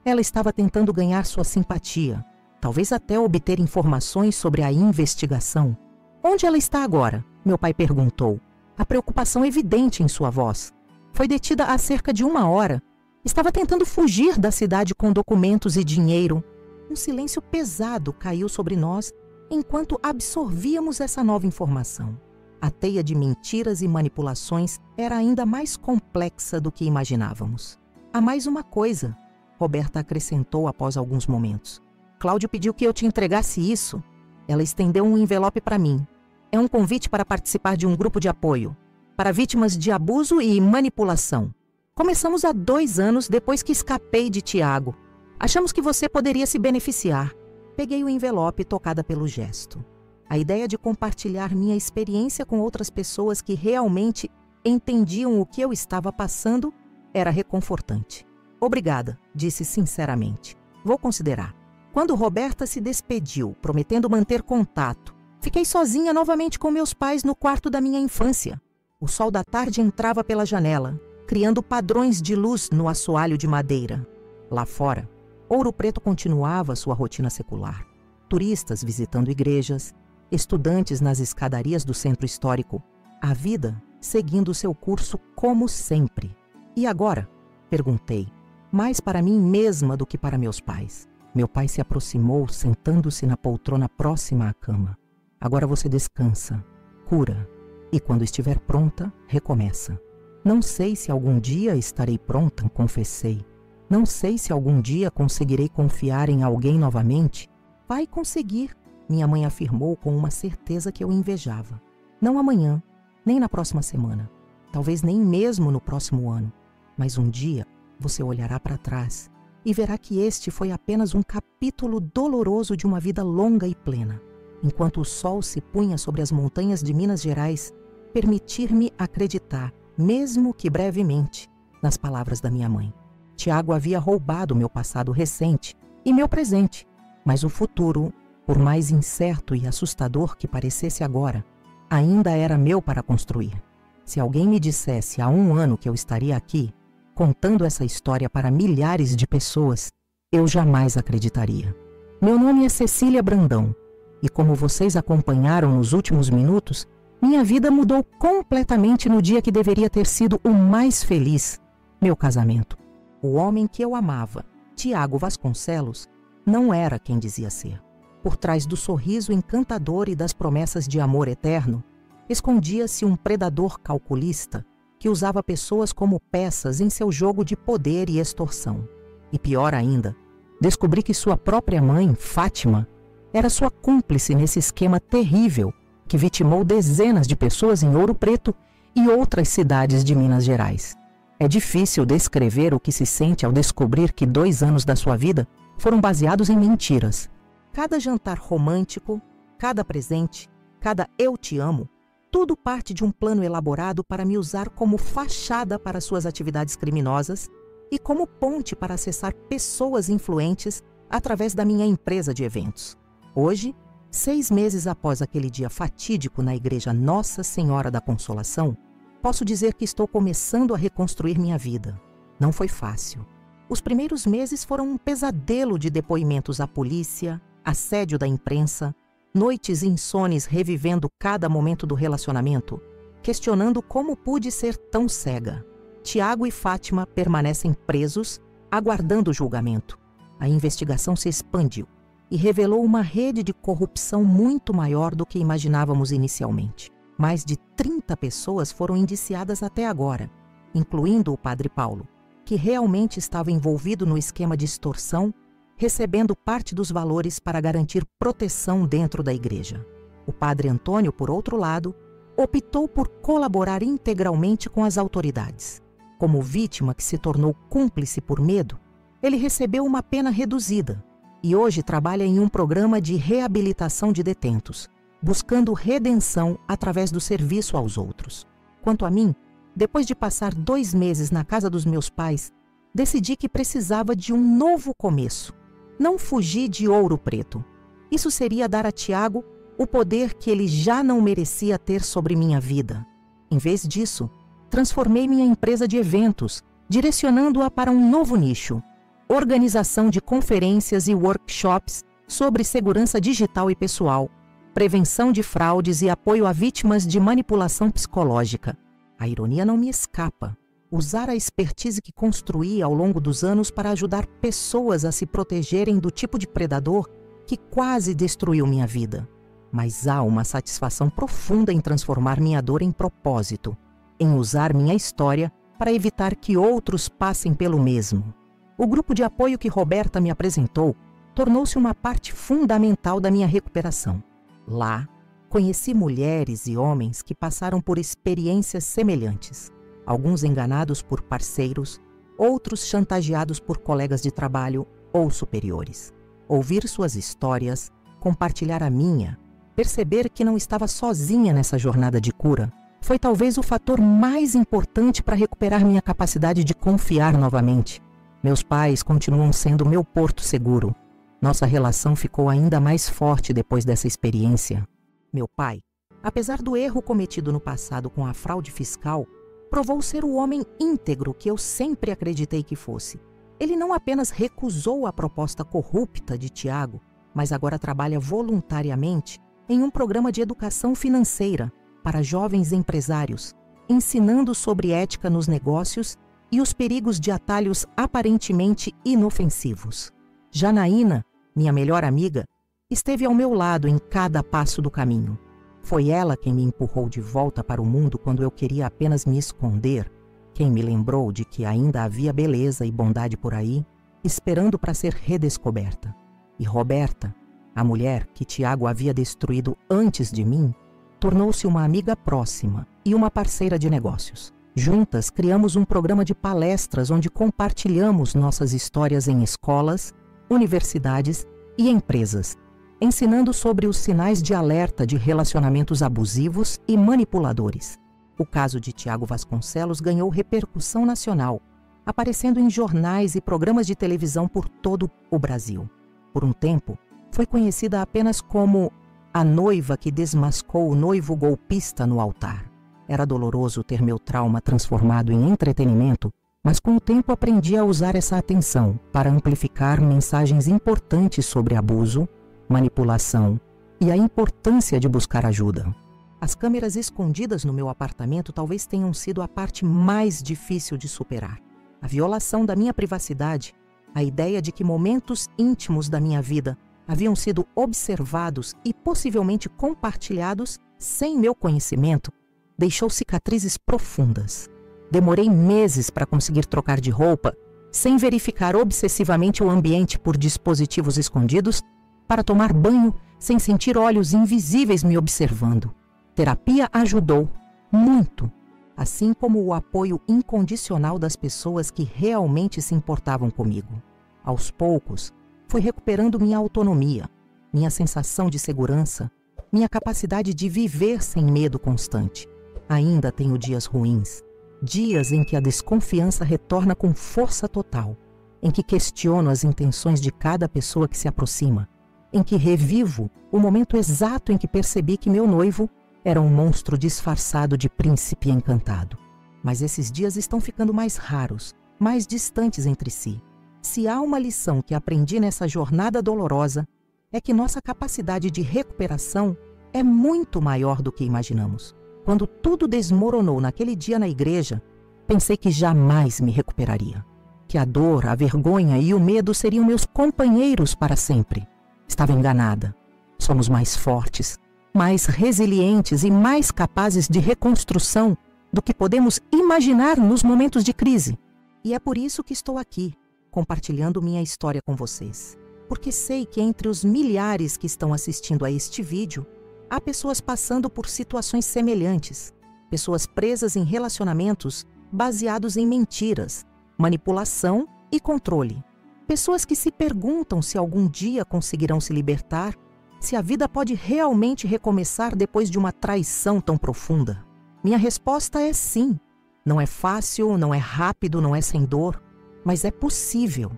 Ela estava tentando ganhar sua simpatia, talvez até obter informações sobre a investigação. Onde ela está agora? Meu pai perguntou, a preocupação evidente em sua voz. Foi detida há cerca de 1 hora. Estava tentando fugir da cidade com documentos e dinheiro. Um silêncio pesado caiu sobre nós enquanto absorvíamos essa nova informação. A teia de mentiras e manipulações era ainda mais complexa do que imaginávamos. Há mais uma coisa, Roberta acrescentou após alguns momentos. Cláudio pediu que eu te entregasse isso. Ela estendeu um envelope para mim. É um convite para participar de um grupo de apoio para vítimas de abuso e manipulação. Começamos há 2 anos depois que escapei de Tiago. Achamos que você poderia se beneficiar. Peguei o envelope tocada pelo gesto. A ideia de compartilhar minha experiência com outras pessoas que realmente entendiam o que eu estava passando era reconfortante. Obrigada, disse sinceramente. Vou considerar. Quando Roberta se despediu, prometendo manter contato, fiquei sozinha novamente com meus pais no quarto da minha infância. O sol da tarde entrava pela janela, criando padrões de luz no assoalho de madeira. Lá fora, Ouro Preto continuava sua rotina secular. Turistas visitando igrejas, estudantes nas escadarias do centro histórico. A vida seguindo seu curso como sempre. E agora? Perguntei, mais para mim mesma do que para meus pais. Meu pai se aproximou, sentando-se na poltrona próxima à cama. Agora você descansa, cura, e quando estiver pronta, recomeça. Não sei se algum dia estarei pronta, confessei. Não sei se algum dia conseguirei confiar em alguém novamente. Vai conseguir, minha mãe afirmou com uma certeza que eu invejava. Não amanhã, nem na próxima semana, talvez nem mesmo no próximo ano, mas um dia você olhará para trás e verá que este foi apenas um capítulo doloroso de uma vida longa e plena. Enquanto o sol se punha sobre as montanhas de Minas Gerais, permitir-me acreditar, mesmo que brevemente, nas palavras da minha mãe. Tiago havia roubado meu passado recente e meu presente, mas o futuro, por mais incerto e assustador que parecesse agora, ainda era meu para construir. Se alguém me dissesse há 1 ano que eu estaria aqui, contando essa história para milhares de pessoas, eu jamais acreditaria. Meu nome é Cecília Brandão, e como vocês acompanharam nos últimos minutos, minha vida mudou completamente no dia que deveria ter sido o mais feliz, meu casamento. O homem que eu amava, Tiago Vasconcelos, não era quem dizia ser. Por trás do sorriso encantador e das promessas de amor eterno, escondia-se um predador calculista que usava pessoas como peças em seu jogo de poder e extorsão. E pior ainda, descobri que sua própria mãe, Fátima, era sua cúmplice nesse esquema terrível que vitimou dezenas de pessoas em Ouro Preto e outras cidades de Minas Gerais. É difícil descrever o que se sente ao descobrir que 2 anos da sua vida foram baseados em mentiras. Cada jantar romântico, cada presente, cada eu te amo, tudo parte de um plano elaborado para me usar como fachada para suas atividades criminosas e como ponte para acessar pessoas influentes através da minha empresa de eventos. Hoje, 6 meses após aquele dia fatídico na igreja Nossa Senhora da Consolação, posso dizer que estou começando a reconstruir minha vida. Não foi fácil. Os primeiros meses foram um pesadelo de depoimentos à polícia, assédio da imprensa, noites insones revivendo cada momento do relacionamento, questionando como pude ser tão cega. Tiago e Fátima permanecem presos, aguardando o julgamento. A investigação se expandiu e revelou uma rede de corrupção muito maior do que imaginávamos inicialmente. Mais de 30 pessoas foram indiciadas até agora, incluindo o padre Paulo, que realmente estava envolvido no esquema de extorsão, recebendo parte dos valores para garantir proteção dentro da igreja. O padre Antônio, por outro lado, optou por colaborar integralmente com as autoridades. Como vítima que se tornou cúmplice por medo, ele recebeu uma pena reduzida e hoje trabalha em um programa de reabilitação de detentos, buscando redenção através do serviço aos outros. Quanto a mim, depois de passar 2 meses na casa dos meus pais, decidi que precisava de um novo começo. Não fugi de Ouro Preto. Isso seria dar a Tiago o poder que ele já não merecia ter sobre minha vida. Em vez disso, transformei minha empresa de eventos, direcionando-a para um novo nicho: organização de conferências e workshops sobre segurança digital e pessoal, prevenção de fraudes e apoio a vítimas de manipulação psicológica. A ironia não me escapa. usar a expertise que construí ao longo dos anos para ajudar pessoas a se protegerem do tipo de predador que quase destruiu minha vida. Mas há uma satisfação profunda em transformar minha dor em propósito, em usar minha história para evitar que outros passem pelo mesmo. O grupo de apoio que Roberta me apresentou tornou-se uma parte fundamental da minha recuperação. Lá, conheci mulheres e homens que passaram por experiências semelhantes, alguns enganados por parceiros, outros chantageados por colegas de trabalho ou superiores. Ouvir suas histórias, compartilhar a minha, perceber que não estava sozinha nessa jornada de cura, foi talvez o fator mais importante para recuperar minha capacidade de confiar novamente. Meus pais continuam sendo meu porto seguro. Nossa relação ficou ainda mais forte depois dessa experiência. Meu pai, apesar do erro cometido no passado com a fraude fiscal, provou ser o homem íntegro que eu sempre acreditei que fosse. Ele não apenas recusou a proposta corrupta de Tiago, mas agora trabalha voluntariamente em um programa de educação financeira para jovens empresários, ensinando sobre ética nos negócios e os perigos de atalhos aparentemente inofensivos. Janaína, minha melhor amiga, esteve ao meu lado em cada passo do caminho. Foi ela quem me empurrou de volta para o mundo quando eu queria apenas me esconder, quem me lembrou de que ainda havia beleza e bondade por aí, esperando para ser redescoberta. E Roberta, a mulher que Tiago havia destruído antes de mim, tornou-se uma amiga próxima e uma parceira de negócios. Juntas, criamos um programa de palestras onde compartilhamos nossas histórias em escolas, universidades e empresas, ensinando sobre os sinais de alerta de relacionamentos abusivos e manipuladores. O caso de Tiago Vasconcelos ganhou repercussão nacional, aparecendo em jornais e programas de televisão por todo o Brasil. Por um tempo, foi conhecida apenas como a noiva que desmascou o noivo golpista no altar. Era doloroso ter meu trauma transformado em entretenimento, mas com o tempo aprendi a usar essa atenção para amplificar mensagens importantes sobre abuso, manipulação e a importância de buscar ajuda. As câmeras escondidas no meu apartamento talvez tenham sido a parte mais difícil de superar. A violação da minha privacidade, a ideia de que momentos íntimos da minha vida haviam sido observados e possivelmente compartilhados sem meu conhecimento, deixou cicatrizes profundas. Demorei meses para conseguir trocar de roupa, sem verificar obsessivamente o ambiente por dispositivos escondidos, para tomar banho sem sentir olhos invisíveis me observando. Terapia ajudou muito, assim como o apoio incondicional das pessoas que realmente se importavam comigo. Aos poucos, fui recuperando minha autonomia, minha sensação de segurança, minha capacidade de viver sem medo constante. Ainda tenho dias ruins, dias em que a desconfiança retorna com força total, em que questiono as intenções de cada pessoa que se aproxima, em que revivo o momento exato em que percebi que meu noivo era um monstro disfarçado de príncipe encantado. Mas esses dias estão ficando mais raros, mais distantes entre si. Se há uma lição que aprendi nessa jornada dolorosa, é que nossa capacidade de recuperação é muito maior do que imaginamos. Quando tudo desmoronou naquele dia na igreja, pensei que jamais me recuperaria. Que a dor, a vergonha e o medo seriam meus companheiros para sempre. Estava enganada. Somos mais fortes, mais resilientes e mais capazes de reconstrução do que podemos imaginar nos momentos de crise. E é por isso que estou aqui, compartilhando minha história com vocês. Porque sei que entre os milhares que estão assistindo a este vídeo, há pessoas passando por situações semelhantes, pessoas presas em relacionamentos baseados em mentiras, manipulação e controle. Pessoas que se perguntam se algum dia conseguirão se libertar, se a vida pode realmente recomeçar depois de uma traição tão profunda. Minha resposta é sim. Não é fácil, não é rápido, não é sem dor, mas é possível.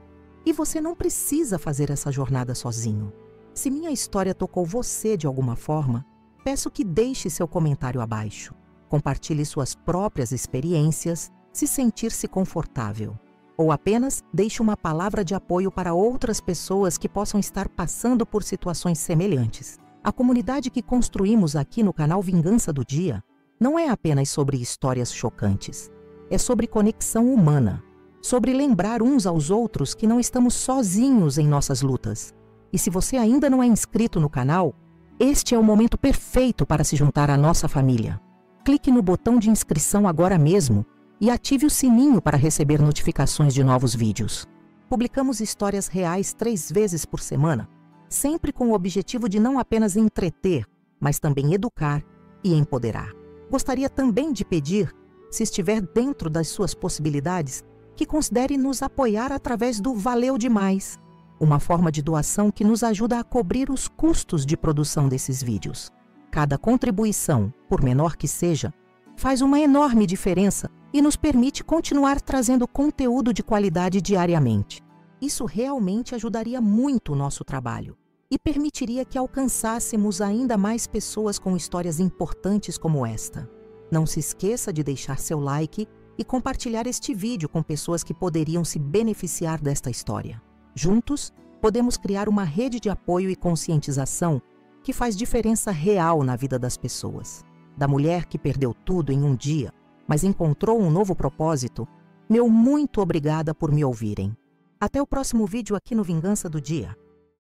E você não precisa fazer essa jornada sozinho. Se minha história tocou você de alguma forma, peço que deixe seu comentário abaixo. Compartilhe suas próprias experiências, se sentir-se confortável. Ou apenas deixe uma palavra de apoio para outras pessoas que possam estar passando por situações semelhantes. A comunidade que construímos aqui no canal Vingança do Dia não é apenas sobre histórias chocantes. é sobre conexão humana, sobre lembrar uns aos outros que não estamos sozinhos em nossas lutas. E se você ainda não é inscrito no canal, este é o momento perfeito para se juntar à nossa família. Clique no botão de inscrição agora mesmo e ative o sininho para receber notificações de novos vídeos. Publicamos histórias reais 3 vezes por semana, sempre com o objetivo de não apenas entreter, mas também educar e empoderar. Gostaria também de pedir, se estiver dentro das suas possibilidades, que considere nos apoiar através do Valeu Demais, uma forma de doação que nos ajuda a cobrir os custos de produção desses vídeos. Cada contribuição, por menor que seja, faz uma enorme diferença e nos permite continuar trazendo conteúdo de qualidade diariamente. Isso realmente ajudaria muito o nosso trabalho e permitiria que alcançássemos ainda mais pessoas com histórias importantes como esta. Não se esqueça de deixar seu like e compartilhar este vídeo com pessoas que poderiam se beneficiar desta história. Juntos, podemos criar uma rede de apoio e conscientização que faz diferença real na vida das pessoas. Da mulher que perdeu tudo em um dia, mas encontrou um novo propósito, meu muito obrigada por me ouvirem. Até o próximo vídeo aqui no Vingança do Dia.